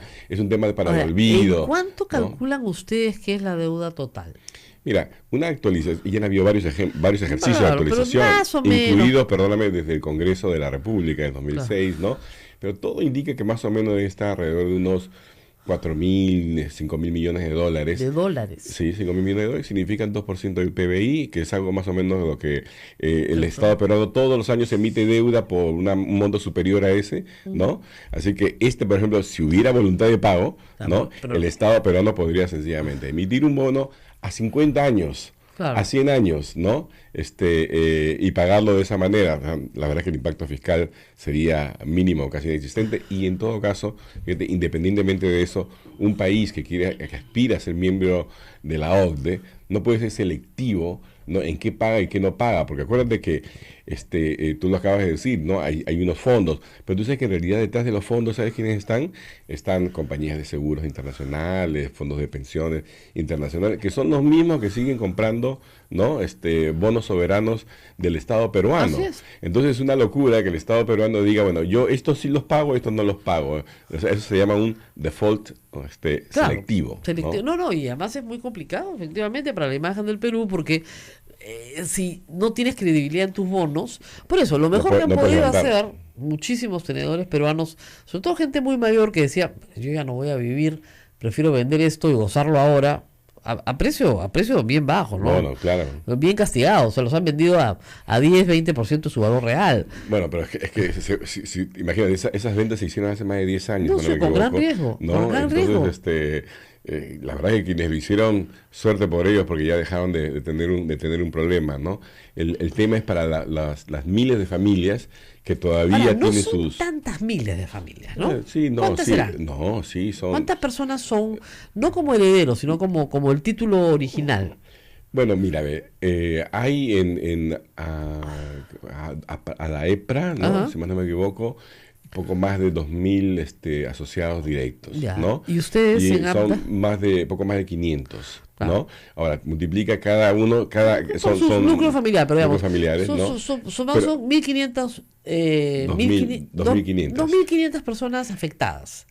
Speaker 5: para
Speaker 3: Ahora,
Speaker 5: el olvido.
Speaker 3: ¿en cuánto
Speaker 5: ¿no?
Speaker 3: calculan ustedes que es la deuda total?
Speaker 5: Mira, una actualización, y ya han habido varios ejercicios
Speaker 3: Claro,
Speaker 5: de
Speaker 3: pero
Speaker 5: actualización,
Speaker 3: más o menos.
Speaker 5: incluidos, perdóname, desde el Congreso de la República en 2006, ¿no? Pero todo indica que más o menos está alrededor de unos 4.000, 5.000 millones de dólares.
Speaker 3: De dólares.
Speaker 5: Sí, 5.000 millones de dólares significan 2% del PBI, que es algo más o menos de lo que el Estado peruano todos los años emite deuda por un monto superior a ese, ¿no? Así que por ejemplo, si hubiera voluntad de pago, ¿no?
Speaker 3: Pero-
Speaker 5: El Estado peruano podría sencillamente emitir un bono a 50 años,
Speaker 3: Claro.
Speaker 5: a 100 años, ¿no? Y pagarlo de esa manera. La verdad es que el impacto fiscal sería mínimo, casi inexistente, y en todo caso, fíjate, independientemente de eso, un país que aspira a ser miembro de la OCDE no puede ser selectivo, ¿no? En qué paga y qué no paga, porque acuérdate que tú lo acabas de decir, ¿no? Hay unos fondos, pero tú sabes que en realidad detrás de los fondos, ¿sabes quiénes están? Están compañías de seguros internacionales, fondos de pensiones internacionales, que son los mismos que siguen comprando, ¿no? Bonos soberanos del Estado peruano.
Speaker 3: Así es.
Speaker 5: Entonces es una locura que el Estado peruano diga, bueno, yo estos sí los pago, estos no los pago. O sea, eso se llama un default
Speaker 3: Claro,
Speaker 5: selectivo. ¿no?
Speaker 3: No, y además es muy complicado, efectivamente, para la imagen del Perú, porque si no tienes credibilidad en tus bonos, por eso, lo mejor que han
Speaker 5: no puedes
Speaker 3: podido
Speaker 5: levantar.
Speaker 3: hacer muchísimos tenedores peruanos, sobre todo gente muy mayor que decía, yo ya no voy a vivir, prefiero vender esto y gozarlo ahora, a precio bien bajo, ¿no?
Speaker 5: Bueno, claro.
Speaker 3: Bien castigados, se los han vendido a 10, 20% de su valor real.
Speaker 5: Bueno, pero es que imagínate, esas ventas se hicieron hace más de 10 años.
Speaker 3: No
Speaker 5: si
Speaker 3: sé,
Speaker 5: me
Speaker 3: con gran
Speaker 5: equivoco,
Speaker 3: riesgo,
Speaker 5: ¿no?
Speaker 3: con gran
Speaker 5: Entonces,
Speaker 3: riesgo.
Speaker 5: la verdad es que quienes lo hicieron, suerte por ellos, porque ya dejaron de tener un problema, ¿no? El tema es para las miles de familias que todavía
Speaker 3: Ahora, no
Speaker 5: tienen
Speaker 3: son
Speaker 5: sus...
Speaker 3: tantas miles de familias, ¿no?
Speaker 5: Sí, no,
Speaker 3: ¿Cuántas
Speaker 5: sí,
Speaker 3: serán?
Speaker 5: no, sí, son...
Speaker 3: ¿Cuántas personas son, no como herederos, sino como el título original?
Speaker 5: Bueno, mira, hay a la EPRA, ¿no?
Speaker 3: Ajá.
Speaker 5: Si más no me equivoco, poco más de 2.000 asociados directos,
Speaker 3: Ya.
Speaker 5: ¿no?
Speaker 3: ¿Y ustedes en
Speaker 5: son
Speaker 3: APTA?
Speaker 5: poco más de 500,
Speaker 3: Claro.
Speaker 5: ¿no? Ahora, multiplica cada uno,
Speaker 3: Son sus núcleos familiares, pero digamos,
Speaker 5: núcleos familiares,
Speaker 3: son,
Speaker 5: ¿no?
Speaker 3: son
Speaker 5: Pero-
Speaker 3: 1.500
Speaker 5: 2.500.
Speaker 3: 2.500 personas afectadas.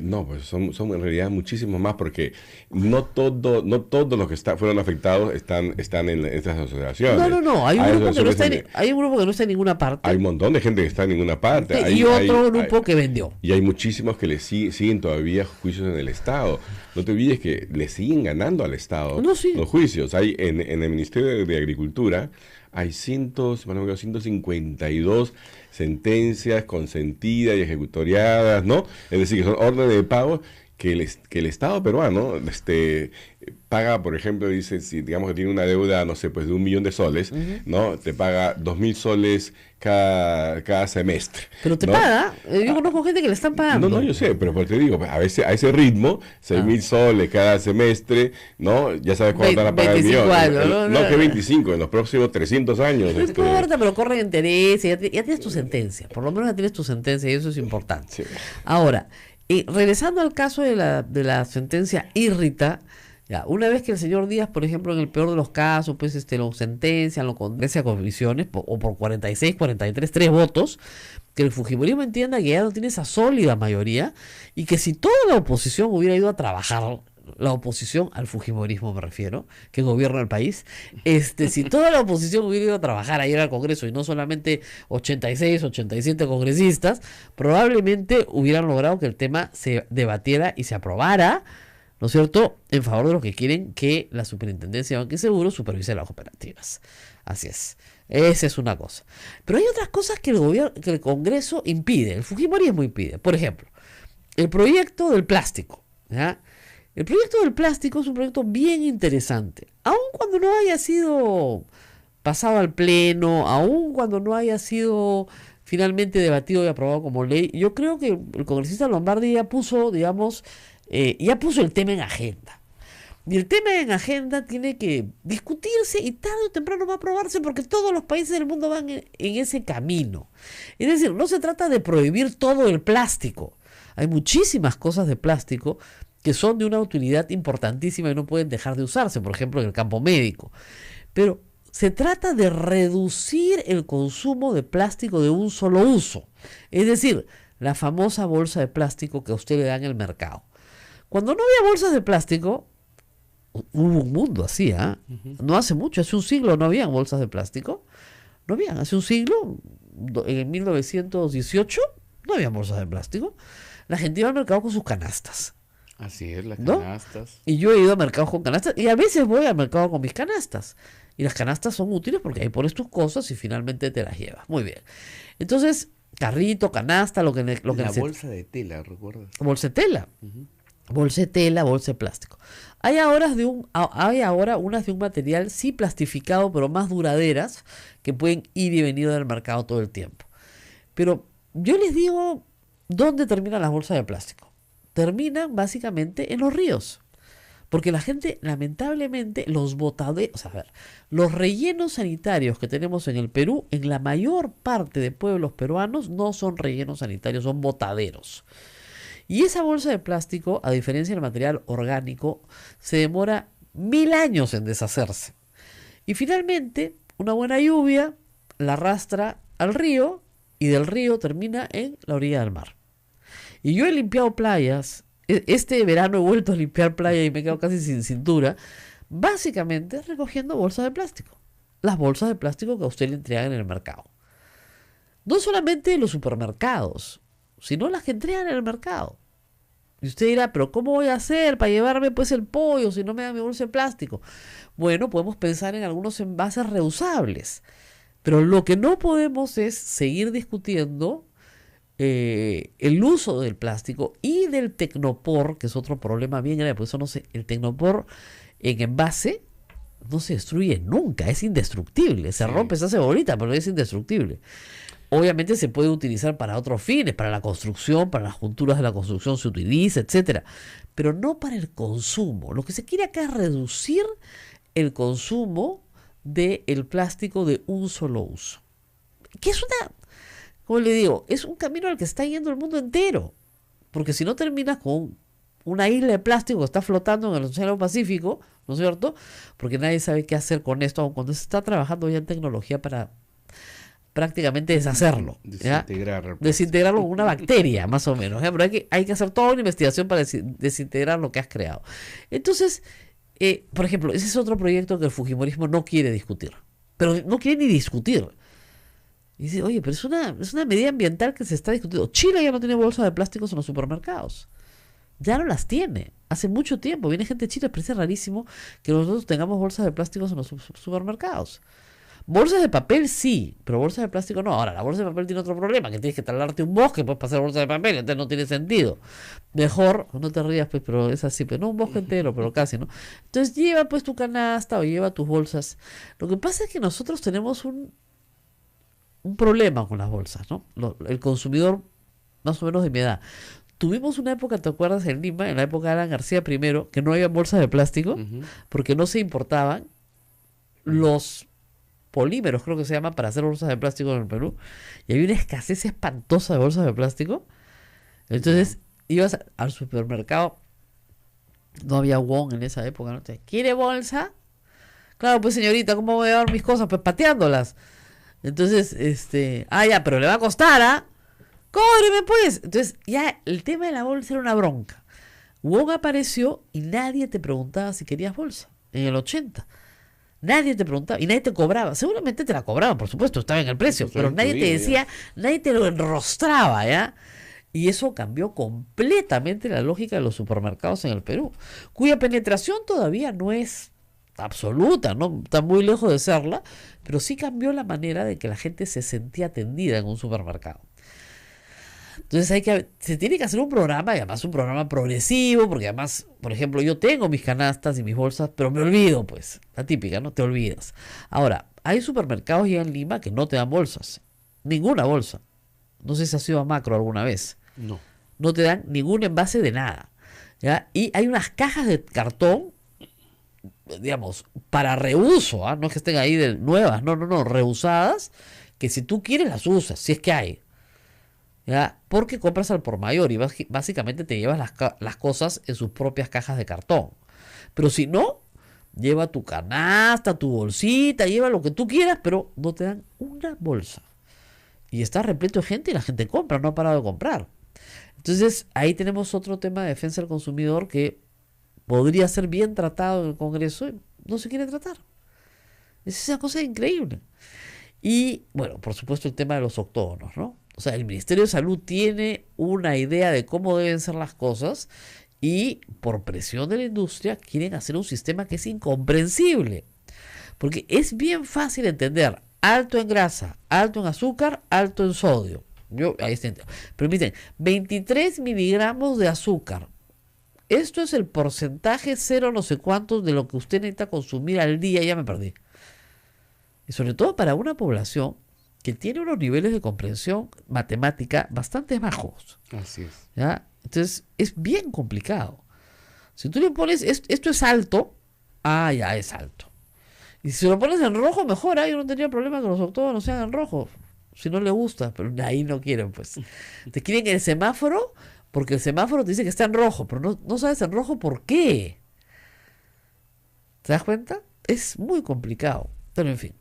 Speaker 5: No, pues son en realidad muchísimos más, porque no todos los que fueron afectados están en estas asociaciones.
Speaker 3: No. Hay un grupo que no está
Speaker 5: asociaciones
Speaker 3: hay un grupo que no está en ninguna parte.
Speaker 5: hay un montón de gente que está en ninguna parte.
Speaker 3: y otro grupo que vendió.
Speaker 5: Y hay muchísimos que le siguen todavía juicios en el Estado. No te olvides que le siguen ganando al Estado
Speaker 3: No, sí.
Speaker 5: los juicios. Hay en el Ministerio de Agricultura hay 152 sentencias consentidas y ejecutoriadas, ¿no? Es decir, que son órdenes de pago que el Estado peruano paga, por ejemplo, dice, si digamos que tiene una deuda, no sé, pues de 1 millón de soles, ¿no? Te paga 2.000 soles cada semestre.
Speaker 3: Pero te
Speaker 5: ¿no?
Speaker 3: paga. Yo conozco gente que le están pagando.
Speaker 5: No, yo sé, pero pues te digo, a veces a ese ritmo, 6.000 soles cada semestre, ¿no? Ya sabes cuándo te van a pagar el
Speaker 3: 25
Speaker 5: millón.
Speaker 3: años,
Speaker 5: No, que 25, en los próximos 300 años.
Speaker 3: No importa, pero corren intereses, ya tienes tu sentencia, por lo menos ya tienes tu sentencia y eso es importante.
Speaker 5: Sí.
Speaker 3: Ahora, regresando al caso de la sentencia Irrita, ya, una vez que el señor Díaz, por ejemplo, en el peor de los casos, pues lo sentencian, lo condenan a comisiones, o por 46, 43, 3 votos, que el fujimorismo entienda que ya no tiene esa sólida mayoría y que si toda la oposición hubiera ido a trabajar, la oposición al fujimorismo me refiero, que gobierna el país, si toda la oposición hubiera ido a trabajar ayer al Congreso y no solamente 86, 87 congresistas, probablemente hubieran logrado que el tema se debatiera y se aprobara, ¿no es cierto?, en favor de los que quieren que la Superintendencia de Banco y Seguros supervise las cooperativas. Así es. Esa es una cosa. Pero hay otras cosas que el Congreso impide, el fujimorismo impide. Por ejemplo, el proyecto del plástico, ¿ya? El proyecto del plástico es un proyecto bien interesante, aun cuando no haya sido pasado al pleno, aun cuando no haya sido finalmente debatido y aprobado como ley. Yo creo que el congresista Lombardi ya puso, digamos, ya puso el tema en agenda. Y el tema en agenda tiene que discutirse y tarde o temprano va a aprobarse porque todos los países del mundo van en ese camino. Es decir, no se trata de prohibir todo el plástico. Hay muchísimas cosas de plástico que son de una utilidad importantísima y no pueden dejar de usarse, por ejemplo, en el campo médico. Pero se trata de reducir el consumo de plástico de un solo uso. Es decir, la famosa bolsa de plástico que a usted le da en el mercado. Cuando no había bolsas de plástico, hubo un mundo así, ¿ah? No hace mucho, hace un siglo no había bolsas de plástico. No habían, hace un siglo, en 1918, no había bolsas de plástico. La gente iba al mercado con sus canastas.
Speaker 2: Así es, las
Speaker 3: ¿no?
Speaker 2: canastas.
Speaker 3: Y yo he ido a mercados con canastas y a veces voy al mercado con mis canastas. Y las canastas son útiles porque ahí pones tus cosas y finalmente te las llevas. Muy bien. Entonces, carrito, canasta, lo que
Speaker 2: la bolsa de tela, ¿recuerdas?
Speaker 3: Bolsa de tela. Bolsa de tela, bolsa de plástico. Hay ahora unas de un material sí plastificado, pero más duraderas, que pueden ir y venir del mercado todo el tiempo. Pero yo les digo, ¿dónde terminan las bolsas de plástico? Terminan básicamente en los ríos. Porque la gente, lamentablemente, los rellenos sanitarios que tenemos en el Perú, en la mayor parte de pueblos peruanos, no son rellenos sanitarios, son botaderos. Y esa bolsa de plástico, a diferencia del material orgánico, se demora 1000 años en deshacerse. Y finalmente, una buena lluvia la arrastra al río y del río termina en la orilla del mar. Y yo he limpiado playas, este verano he vuelto a limpiar playa y me quedo casi sin cintura, básicamente recogiendo bolsas de plástico. Las bolsas de plástico que a usted le entregan en el mercado. No solamente en los supermercados, sino las que entregan en el mercado. Y usted dirá, pero ¿cómo voy a hacer para llevarme pues el pollo si no me dan mi bolsa de plástico? Bueno, podemos pensar en algunos envases reusables, pero lo que no podemos es seguir discutiendo el uso del plástico y del tecnopor, que es otro problema bien grave, por eso no sé, el tecnopor en envase no se destruye nunca, es indestructible, se rompe, se hace bolita, pero es indestructible. Obviamente se puede utilizar para otros fines, para la construcción, para las junturas de la construcción se utiliza, etcétera, pero no para el consumo. Lo que se quiere acá es reducir el consumo del plástico de un solo uso. Que es como le digo, es un camino al que está yendo el mundo entero. Porque si no terminas con una isla de plástico que está flotando en el Océano Pacífico, ¿no es cierto? Porque nadie sabe qué hacer con esto, aun cuando se está trabajando ya en tecnología para prácticamente deshacerlo. Desintegrarlo con una bacteria, más o menos. Pero hay que hacer toda una investigación para desintegrar lo que has creado. Entonces, por ejemplo, ese es otro proyecto que el fujimorismo no quiere discutir. Pero no quiere ni discutir. Y dice, oye, pero es una medida ambiental que se está discutiendo. Chile ya no tiene bolsas de plásticos en los supermercados. Ya no las tiene. Hace mucho tiempo. Viene gente de Chile, parece rarísimo que nosotros tengamos bolsas de plásticos en los supermercados. Bolsas de papel sí, pero bolsas de plástico no. Ahora, la bolsa de papel tiene otro problema, que tienes que trasladarte un bosque, puedes pasar bolsa de papel, entonces no tiene sentido. Mejor, no te rías, pues, pero es así, pues no un bosque entero, pero casi, ¿no? Entonces lleva pues tu canasta o lleva tus bolsas. Lo que pasa es que nosotros tenemos un problema con las bolsas, ¿no? El consumidor más o menos de mi edad. Tuvimos una época, ¿te acuerdas? En Lima, en la época de Alan García I, que no había bolsas de plástico, porque no se importaban los polímeros, creo que se llaman, para hacer bolsas de plástico en el Perú. Y había una escasez espantosa de bolsas de plástico. Entonces, ibas al supermercado, no había won en esa época, ¿no? Entonces, ¿quiere bolsa? Claro, pues señorita, ¿cómo voy a llevar mis cosas? Pues pateándolas. Entonces, ya, pero le va a costar, ¿ah? ¡Cóbreme, pues! Entonces, ya el tema de la bolsa era una bronca. Wong apareció y nadie te preguntaba si querías bolsa. En el 80. Nadie te preguntaba y nadie te cobraba. Seguramente te la cobraban, por supuesto, estaba en el precio. Pero nadie te decía, nadie te lo enrostraba, ¿ya? Y eso cambió completamente la lógica de los supermercados en el Perú, cuya penetración todavía no es absoluta, ¿no? Está muy lejos de serla, pero sí cambió la manera de que la gente se sentía atendida en un supermercado. Entonces se tiene que hacer un programa, y además un programa progresivo, porque además, por ejemplo, yo tengo mis canastas y mis bolsas, pero me olvido, pues, la típica, ¿no? Te olvidas. Ahora, hay supermercados ya en Lima que no te dan bolsas, ninguna bolsa. No sé si has ido a Macro alguna vez.
Speaker 2: No.
Speaker 3: No te dan ningún envase de nada, ¿ya? Y hay unas cajas de cartón, digamos, para reuso, ¿ah? No es que estén ahí nuevas, no, reusadas, que si tú quieres las usas, si es que hay. ¿Ya? Porque compras al por mayor y básicamente te llevas las cosas en sus propias cajas de cartón. Pero si no, lleva tu canasta, tu bolsita, lleva lo que tú quieras, pero no te dan una bolsa. Y está repleto de gente y la gente compra, no ha parado de comprar. Entonces ahí tenemos otro tema de defensa del consumidor que podría ser bien tratado en el Congreso y no se quiere tratar. Es una cosa increíble. Y bueno, por supuesto el tema de los octógonos, ¿no? O sea, el Ministerio de Salud tiene una idea de cómo deben ser las cosas y por presión de la industria quieren hacer un sistema que es incomprensible. Porque es bien fácil entender alto en grasa, alto en azúcar, alto en sodio. Ahí está. Pero me dicen, 23 miligramos de azúcar. Esto es el porcentaje cero no sé cuántos de lo que usted necesita consumir al día. Ya me perdí. Y sobre todo para una población que tiene unos niveles de comprensión matemática bastante bajos.
Speaker 2: Así es.
Speaker 3: ¿Ya? Entonces, es bien complicado. Si tú le pones, esto es alto, ya es alto. Y si lo pones en rojo, mejor, yo no tendría problema que los octógonos sean en rojo. Si no le gusta, pero ahí no quieren, pues. Te quieren el semáforo, porque el semáforo te dice que está en rojo, pero no sabes en rojo por qué. ¿Te das cuenta? Es muy complicado. Pero en fin.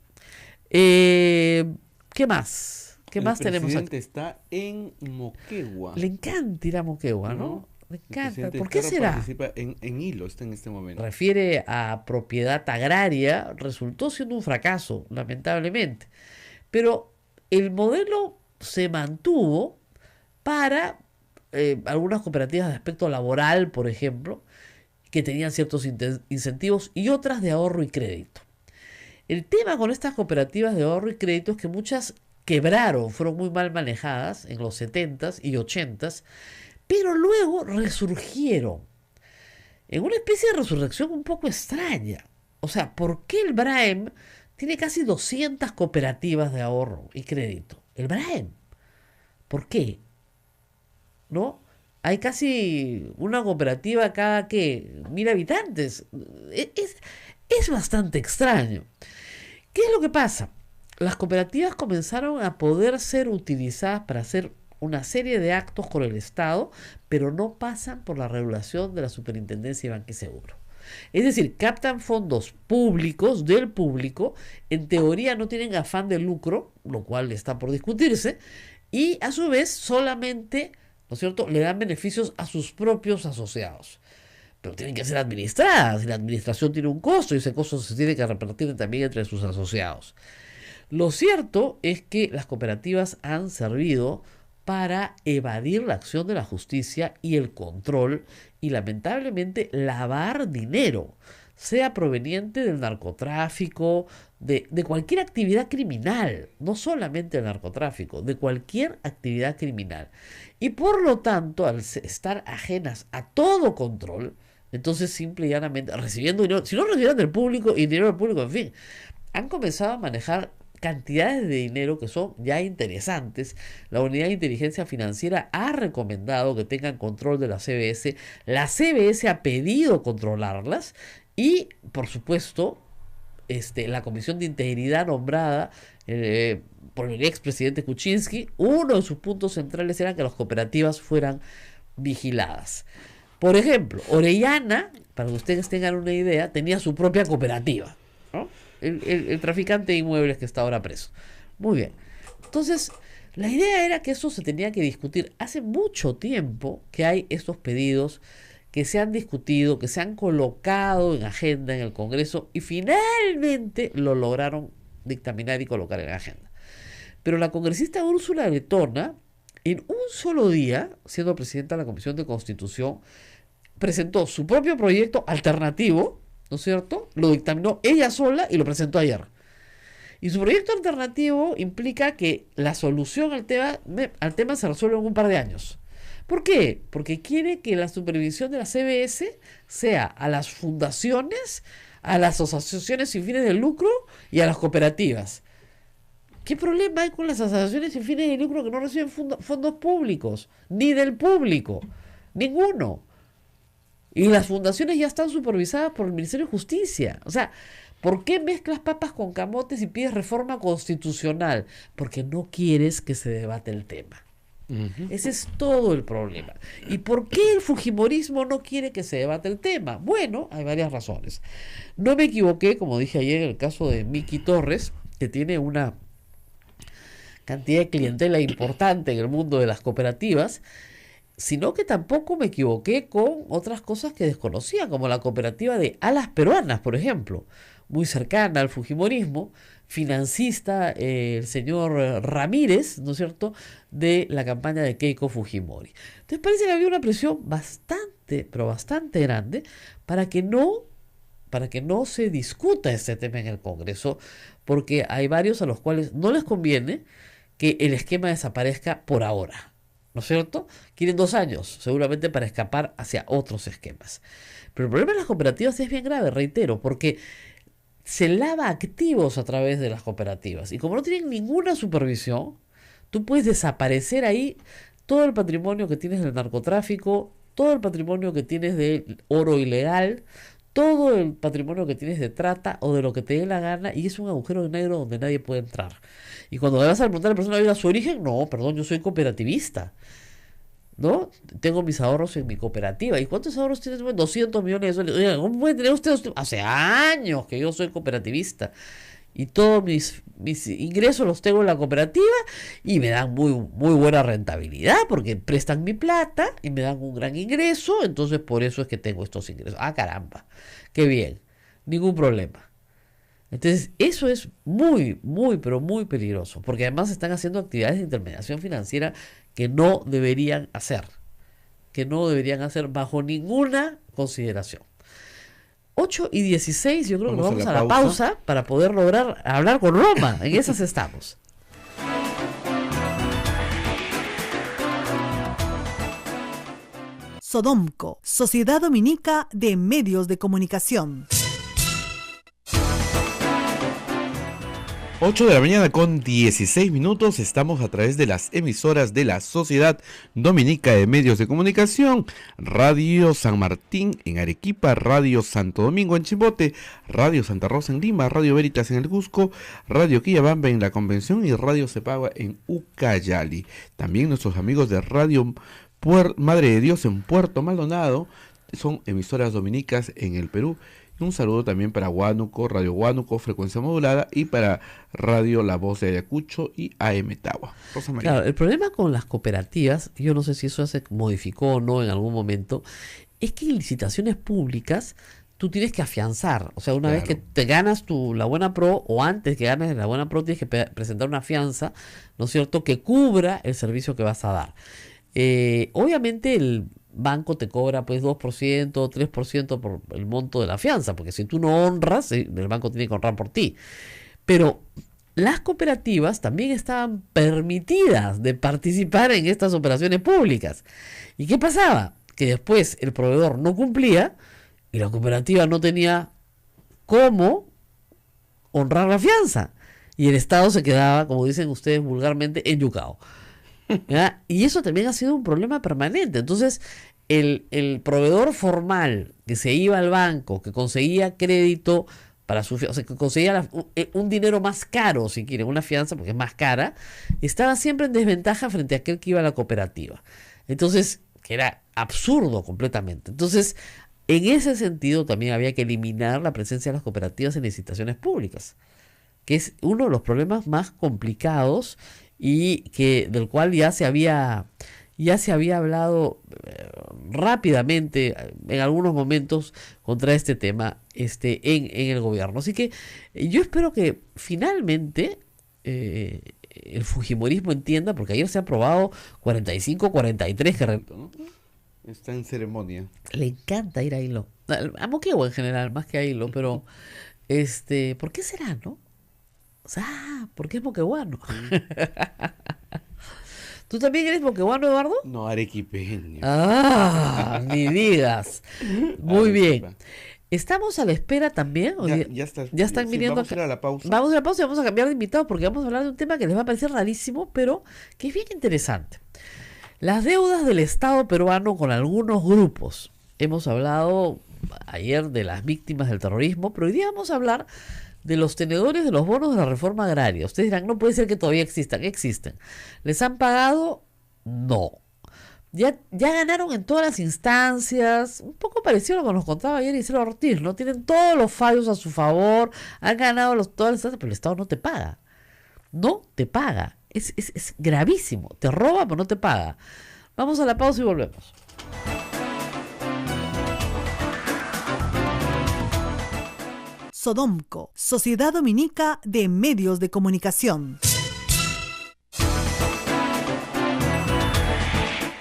Speaker 3: ¿Qué más? ¿Qué más tenemos aquí?
Speaker 2: El presidente está en Moquegua.
Speaker 3: Le encanta ir a Moquegua, ¿no? Le encanta. ¿Por qué será?
Speaker 2: Participa en Hilo, está en este momento.
Speaker 3: Refiere a propiedad agraria, resultó siendo un fracaso, lamentablemente. Pero el modelo se mantuvo para algunas cooperativas de aspecto laboral, por ejemplo, que tenían ciertos incentivos y otras de ahorro y crédito. El tema con estas cooperativas de ahorro y crédito es que muchas quebraron, fueron muy mal manejadas en los 70s y 80s, pero luego resurgieron en una especie de resurrección un poco extraña. O sea, ¿por qué el BRAEM tiene casi 200 cooperativas de ahorro y crédito? El BRAEM. ¿Por qué? ¿No? Hay casi una cooperativa cada 1000 habitantes. Es bastante extraño. ¿Qué es lo que pasa? Las cooperativas comenzaron a poder ser utilizadas para hacer una serie de actos con el Estado, pero no pasan por la regulación de la Superintendencia de Banco y Seguro. Es decir, captan fondos públicos del público, en teoría no tienen afán de lucro, lo cual está por discutirse, y a su vez solamente, ¿no es cierto?, le dan beneficios a sus propios asociados. Pero tienen que ser administradas, y la administración tiene un costo, y ese costo se tiene que repartir también entre sus asociados. Lo cierto es que las cooperativas han servido para evadir la acción de la justicia y el control y lamentablemente lavar dinero sea proveniente del narcotráfico, de cualquier actividad criminal, no solamente del narcotráfico, de cualquier actividad criminal. Y por lo tanto, al estar ajenas a todo control, entonces simple y llanamente recibiendo dinero, si no recibieran del público y dinero del público, en fin, han comenzado a manejar cantidades de dinero que son ya interesantes. La Unidad de Inteligencia Financiera ha recomendado que tengan control de la CBS. La CBS ha pedido controlarlas y, por supuesto, la Comisión de Integridad nombrada por el expresidente Kuczynski, uno de sus puntos centrales era que las cooperativas fueran vigiladas. Por ejemplo, Orellana, para que ustedes tengan una idea, tenía su propia cooperativa, ¿no? El traficante de inmuebles que está ahora preso. Muy bien. Entonces, la idea era que eso se tenía que discutir. Hace mucho tiempo que hay estos pedidos que se han discutido, que se han colocado en agenda en el Congreso y finalmente lo lograron dictaminar y colocar en agenda. Pero la congresista Úrsula Letona, en un solo día, siendo presidenta de la Comisión de Constitución, presentó su propio proyecto alternativo, ¿no es cierto? Lo dictaminó ella sola y lo presentó ayer. Y su proyecto alternativo implica que la solución al tema se resuelva en un par de años. ¿Por qué? Porque quiere que la supervisión de la CBS sea a las fundaciones, a las asociaciones sin fines de lucro y a las cooperativas. ¿Qué problema hay con las asociaciones sin fines de lucro que no reciben fondos públicos? Ni del público. Ninguno. Y las fundaciones ya están supervisadas por el Ministerio de Justicia. O sea, ¿por qué mezclas papas con camotes y pides reforma constitucional? Porque no quieres que se debate el tema. Ese es todo el problema. ¿Y por qué el fujimorismo no quiere que se debate el tema? Bueno, hay varias razones. No me equivoqué, como dije ayer en el caso de Miki Torres, que tiene una cantidad de clientela importante en el mundo de las cooperativas, sino que tampoco me equivoqué con otras cosas que desconocía, como la cooperativa de Alas Peruanas, por ejemplo, muy cercana al fujimorismo, financista el señor Ramírez, ¿no es cierto?, de la campaña de Keiko Fujimori. Entonces parece que había una presión bastante, pero bastante grande para que no se discuta este tema en el Congreso, porque hay varios a los cuales no les conviene que el esquema desaparezca por ahora, ¿no es cierto? Quieren 2 años, seguramente para escapar hacia otros esquemas. Pero el problema de las cooperativas es bien grave, reitero, porque se lava activos a través de las cooperativas. Y como no tienen ninguna supervisión, tú puedes desaparecer ahí todo el patrimonio que tienes del narcotráfico, todo el patrimonio que tienes de oro ilegal, todo el patrimonio que tienes de trata o de lo que te dé la gana, y es un agujero negro donde nadie puede entrar. Y cuando le vas a preguntar a la persona, ¿oiga, su origen? No, perdón, yo soy cooperativista, ¿no? Tengo mis ahorros en mi cooperativa. ¿Y cuántos ahorros tienes? 200 millones de soles. Oiga, ¿cómo puede tener usted? Hace años que yo soy cooperativista. Y todos mis ingresos los tengo en la cooperativa y me dan muy, muy buena rentabilidad porque prestan mi plata y me dan un gran ingreso. Entonces, por eso es que tengo estos ingresos. Ah, caramba. Qué bien. Ningún problema. Entonces, eso es muy, muy, pero muy peligroso, porque además están haciendo actividades de intermediación financiera que no deberían hacer bajo ninguna consideración. 8:16, yo creo que nos vamos a la pausa para poder lograr hablar con Roma. En esas estamos.
Speaker 4: Sodomco, Sociedad Dominica de Medios de Comunicación.
Speaker 2: 8 de la mañana con 16 minutos, estamos a través de las emisoras de la Sociedad Dominica de Medios de Comunicación, Radio San Martín en Arequipa, Radio Santo Domingo en Chimbote, Radio Santa Rosa en Lima, Radio Veritas en el Cusco, Radio Quillabamba en la Convención y Radio Cepagua en Ucayali. También nuestros amigos de Radio Madre de Dios en Puerto Maldonado son emisoras dominicas en el Perú. Un saludo también para Huánuco, Radio Huánuco, frecuencia modulada, y para Radio La Voz de Ayacucho y AM Tagua. Rosa María.
Speaker 3: Claro, el problema con las cooperativas, yo no sé si eso se modificó o no en algún momento, es que en licitaciones públicas tú tienes que afianzar. O sea, una vez que te ganas la Buena Pro, o antes que ganes la Buena Pro, tienes que presentar una fianza, ¿no es cierto?, que cubra el servicio que vas a dar. Obviamente banco te cobra pues 2%, 3% por el monto de la fianza, porque si tú no honras, el banco tiene que honrar por ti. Pero las cooperativas también estaban permitidas de participar en estas operaciones públicas. ¿Y qué pasaba? Que después el proveedor no cumplía y la cooperativa no tenía cómo honrar la fianza. Y el Estado se quedaba, como dicen ustedes vulgarmente, enyucado. ¿Ya? Y eso también ha sido un problema permanente. Entonces, el proveedor formal que se iba al banco, que conseguía crédito para su fianza, o sea, que conseguía un dinero más caro, si quieren, una fianza, porque es más cara, estaba siempre en desventaja frente a aquel que iba a la cooperativa. Entonces, que era absurdo completamente. Entonces, en ese sentido, también había que eliminar la presencia de las cooperativas en licitaciones públicas, que es uno de los problemas más complicados y del cual ya se había hablado rápidamente en algunos momentos contra este tema en el gobierno. Así que yo espero que finalmente el fujimorismo entienda, porque ayer se ha aprobado 45-43 ¿no?
Speaker 2: Está en ceremonia.
Speaker 3: Le encanta ir a Hilo. A Moquegua en general, más que a Hilo, pero ¿por qué será, no? O sea, ¿por qué es moqueguano? ¿Tú también eres moqueguano, Eduardo?
Speaker 2: No, arequipeño.
Speaker 3: Ah, ni digas. Muy bien.
Speaker 2: Arequipa.
Speaker 3: Estamos a la espera también. Ya están viniendo.
Speaker 2: Vamos a ir a la pausa.
Speaker 3: Vamos a la pausa y vamos a cambiar de invitado porque vamos a hablar de un tema que les va a parecer rarísimo, pero que es bien interesante. Las deudas del Estado peruano con algunos grupos. Hemos hablado ayer de las víctimas del terrorismo, pero hoy día vamos a hablar de los tenedores de los bonos de la reforma agraria. Ustedes dirán, no puede ser que todavía existan. Existen. ¿Les han pagado? No. Ya ganaron en todas las instancias, un poco parecido a lo que nos contaba ayer Isela Ortiz, ¿no? Tienen todos los fallos a su favor, han ganado todas las instancias, pero el Estado no te paga. No te paga. Es gravísimo. Te roba, pero no te paga. Vamos a la pausa y volvemos.
Speaker 4: Sodomco, Sociedad Dominica de Medios de Comunicación.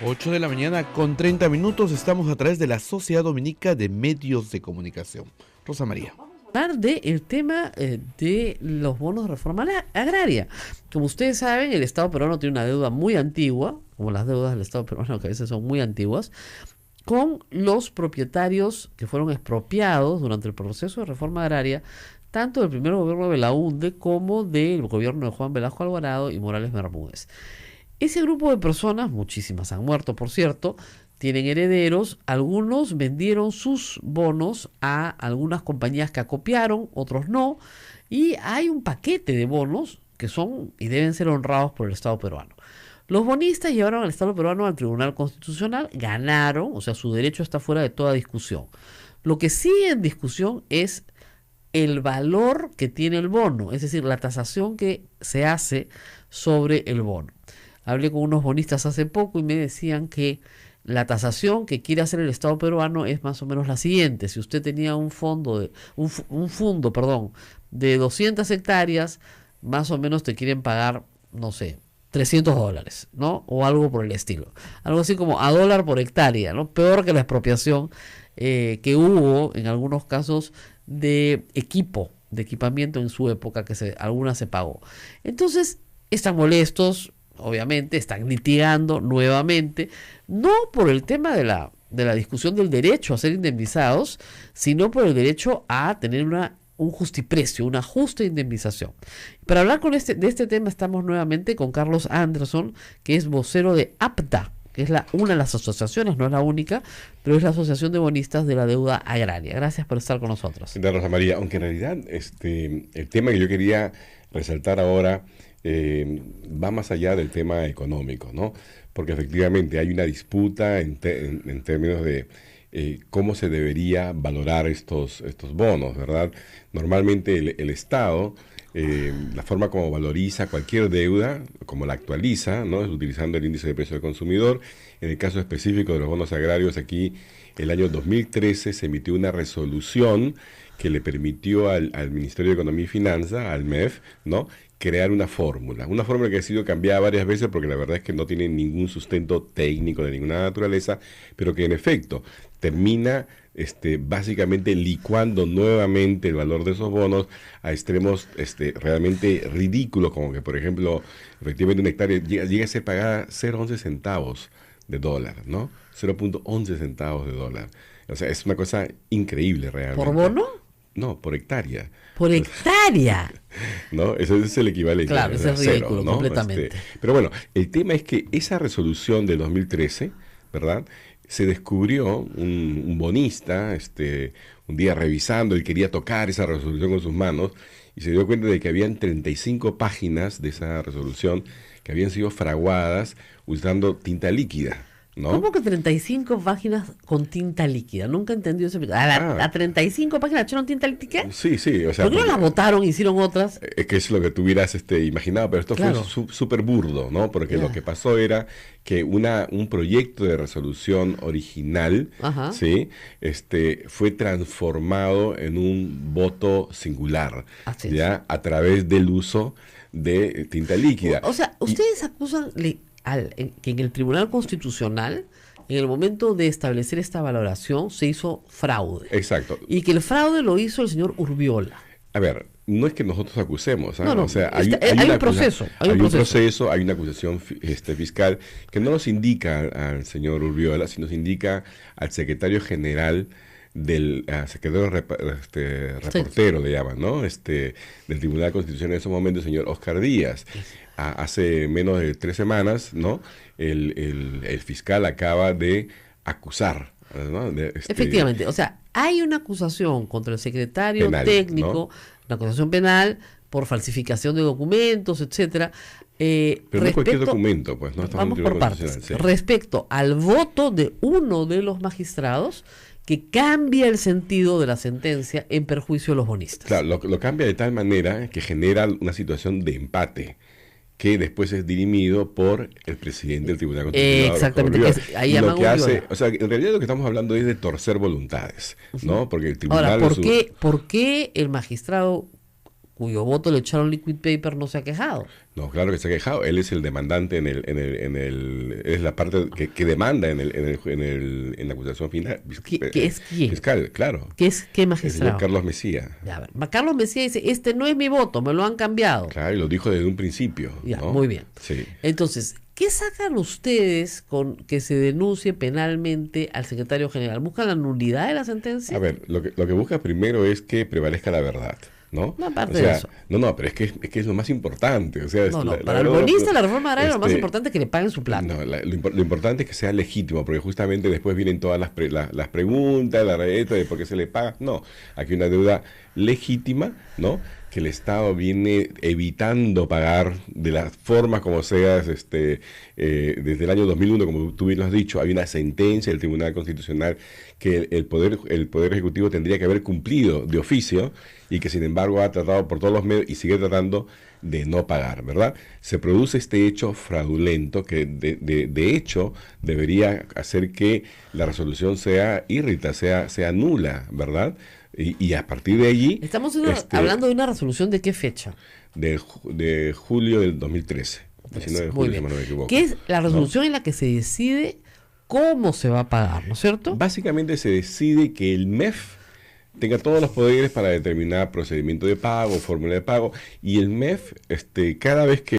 Speaker 2: 8 de la mañana con 30 minutos. Estamos a través de la Sociedad Dominica de Medios de Comunicación. Rosa María.
Speaker 3: Hablar del tema de los bonos de reforma agraria. Como ustedes saben, el Estado peruano tiene una deuda muy antigua, como las deudas del Estado peruano que a veces son muy antiguas, con los propietarios que fueron expropiados durante el proceso de reforma agraria, tanto del primer gobierno de Belaúnde como del gobierno de Juan Velasco Alvarado y Morales Bermúdez. Ese grupo de personas, muchísimas han muerto por cierto, tienen herederos, algunos vendieron sus bonos a algunas compañías que acopiaron, otros no, y hay un paquete de bonos que son y deben ser honrados por el Estado peruano. Los bonistas llevaron al Estado peruano al Tribunal Constitucional, ganaron, o sea, su derecho está fuera de toda discusión. Lo que sigue en discusión es el valor que tiene el bono, es decir, la tasación que se hace sobre el bono. Hablé con unos bonistas hace poco y me decían que la tasación que quiere hacer el Estado peruano es más o menos la siguiente. Si usted tenía un fondo de 200 hectáreas, más o menos te quieren pagar, no sé, $300, ¿no? O algo por el estilo. Algo así como a $1 por hectárea, ¿no? Peor que la expropiación que hubo en algunos casos de equipamiento en su época, que alguna se pagó. Entonces, están molestos, obviamente, están litigando nuevamente, no por el tema de la discusión del derecho a ser indemnizados, sino por el derecho a tener un justiprecio, una justa indemnización. Para hablar de este tema estamos nuevamente con Carlos Anderson, que es vocero de APTA, que es una de las asociaciones, no es la única, pero es la Asociación de Bonistas de la Deuda Agraria. Gracias por estar con nosotros.
Speaker 5: Rosa María, aunque en realidad el tema que yo quería resaltar ahora va más allá del tema económico, ¿no? Porque efectivamente hay una disputa en términos de cómo se debería valorar estos bonos, ¿verdad? Normalmente el Estado, la forma como valoriza cualquier deuda, como la actualiza, ¿no? Es utilizando el índice de precio del consumidor. En el caso específico de los bonos agrarios, aquí el año 2013 se emitió una resolución que le permitió al Ministerio de Economía y Finanzas, al MEF, ¿no?, crear una fórmula que ha sido cambiada varias veces porque la verdad es que no tiene ningún sustento técnico de ninguna naturaleza, pero que en efecto termina básicamente licuando nuevamente el valor de esos bonos a extremos realmente ridículos, como que, por ejemplo, efectivamente una hectárea llega a ser pagada 0,11 centavos de dólar, ¿no? 0,11 centavos de dólar. O sea, es una cosa increíble realmente.
Speaker 3: ¿Por bono?
Speaker 5: No, por hectárea.
Speaker 3: Por hectárea.
Speaker 5: ¿No? Eso es el equivalente.
Speaker 3: Claro, eso es ridículo,
Speaker 5: cero, ¿no?
Speaker 3: completamente.
Speaker 5: Pero bueno, el tema es que esa resolución del 2013, ¿verdad?, se descubrió un bonista, un día revisando, él quería tocar esa resolución con sus manos, y se dio cuenta de que habían 35 páginas de esa resolución que habían sido fraguadas usando tinta líquida, ¿no?
Speaker 3: ¿Cómo que 35 páginas con tinta líquida? Nunca entendí eso. ¿A 35 páginas echaron tinta líquida?
Speaker 5: Sí, sí. O sea,
Speaker 3: ¿Por qué no las votaron, hicieron otras?
Speaker 5: Es que es lo que tú hubieras imaginado, pero esto
Speaker 3: Claro.
Speaker 5: fue súper burdo, ¿no? Porque
Speaker 3: Ya.
Speaker 5: lo que pasó era que un proyecto de resolución original,
Speaker 3: Ajá.
Speaker 5: ¿sí?, fue transformado en un voto singular,
Speaker 3: Así es.
Speaker 5: ¿ya? A través del uso de tinta líquida.
Speaker 3: O sea, ustedes acusan que en el Tribunal Constitucional, en el momento de establecer esta valoración, se hizo fraude.
Speaker 5: Exacto.
Speaker 3: Y que el fraude lo hizo el señor Urbiola.
Speaker 5: A ver, no es que nosotros acusemos, ¿ah?
Speaker 3: No, no,
Speaker 5: o sea,
Speaker 3: hay
Speaker 5: una
Speaker 3: un proceso, hay un proceso.
Speaker 5: hay una acusación fiscal que no nos indica al señor Urbiola, sino nos indica al secretario general del secretario reportero, le llaman, ¿no? Del Tribunal Constitucional en ese momento, el señor Oscar Díaz. Hace menos de 3 semanas, ¿no?, el fiscal acaba de acusar, ¿no?,
Speaker 3: Efectivamente, o sea, hay una acusación contra el secretario
Speaker 5: penal,
Speaker 3: técnico,
Speaker 5: ¿no?,
Speaker 3: una acusación penal por falsificación de documentos, etcétera.
Speaker 5: Pero no es cualquier documento, pues, no estamos
Speaker 3: vamos
Speaker 5: en el
Speaker 3: por
Speaker 5: Tribunal
Speaker 3: partes.
Speaker 5: Constitucional, sí.
Speaker 3: Respecto al voto de uno de los magistrados que cambia el sentido de la sentencia en perjuicio de los bonistas.
Speaker 5: Claro, lo cambia de tal manera que genera una situación de empate que después es dirimido por el presidente del Tribunal Constitucional.
Speaker 3: Exactamente,
Speaker 5: Orlando
Speaker 3: que
Speaker 5: Urbiola.
Speaker 3: ahí
Speaker 5: Y lo
Speaker 3: llaman
Speaker 5: que hace,
Speaker 3: Urbiola.
Speaker 5: o sea, en realidad lo que estamos hablando es de torcer voluntades, ¿no? Porque el tribunal...
Speaker 3: Ahora,
Speaker 5: en su-
Speaker 3: ¿por qué el magistrado cuyo voto le echaron liquid paper no se ha quejado?
Speaker 5: No, claro que se ha quejado. Él es el demandante es la parte que demanda en la acusación final.
Speaker 3: ¿Qué es quién?
Speaker 5: Fiscal, claro.
Speaker 3: ¿Qué es qué
Speaker 5: El
Speaker 3: magistrado?
Speaker 5: señor Carlos Mesía.
Speaker 3: Ya, a ver, Carlos Mesía dice, este no es mi voto, me lo han cambiado.
Speaker 5: Claro, y lo dijo desde un principio.
Speaker 3: Ya,
Speaker 5: ¿no?
Speaker 3: muy bien.
Speaker 5: Sí.
Speaker 3: Entonces, ¿qué sacan ustedes con que se denuncie penalmente al secretario general? ¿Buscan la nulidad de la sentencia?
Speaker 5: A ver, lo que busca primero es que prevalezca la verdad, ¿no?
Speaker 3: No, aparte
Speaker 5: o sea,
Speaker 3: de eso.
Speaker 5: No, pero es que es lo más importante. O sea,
Speaker 3: No,
Speaker 5: la
Speaker 3: para el
Speaker 5: verdad,
Speaker 3: bonista la reforma agraria lo más
Speaker 5: este,
Speaker 3: importante es que le paguen su plata.
Speaker 5: No, lo importante es que sea legítimo, porque justamente después vienen todas las preguntas, la reta de por qué se le paga. No, aquí hay una deuda legítima, ¿no?, que el Estado viene evitando pagar de las formas como sea, desde el año 2001, como tú bien lo has dicho, hay una sentencia del Tribunal Constitucional que el Poder Ejecutivo tendría que haber cumplido de oficio y que sin embargo ha tratado por todos los medios y sigue tratando de no pagar, ¿verdad? Se produce este hecho fraudulento que de hecho debería hacer que la resolución sea írrita, sea nula, ¿verdad? Y a partir de allí...
Speaker 3: Estamos hablando de una resolución de qué fecha.
Speaker 5: de julio del 2013. 19 de
Speaker 3: Muy
Speaker 5: julio,
Speaker 3: bien.
Speaker 5: si no me equivoco.
Speaker 3: Que es la
Speaker 5: ¿no?
Speaker 3: resolución en la que se decide cómo se va a pagar, ¿no es cierto?
Speaker 5: Básicamente se decide que el MEF tenga todos los poderes para determinar procedimiento de pago, fórmula de pago, y el MEF, cada vez que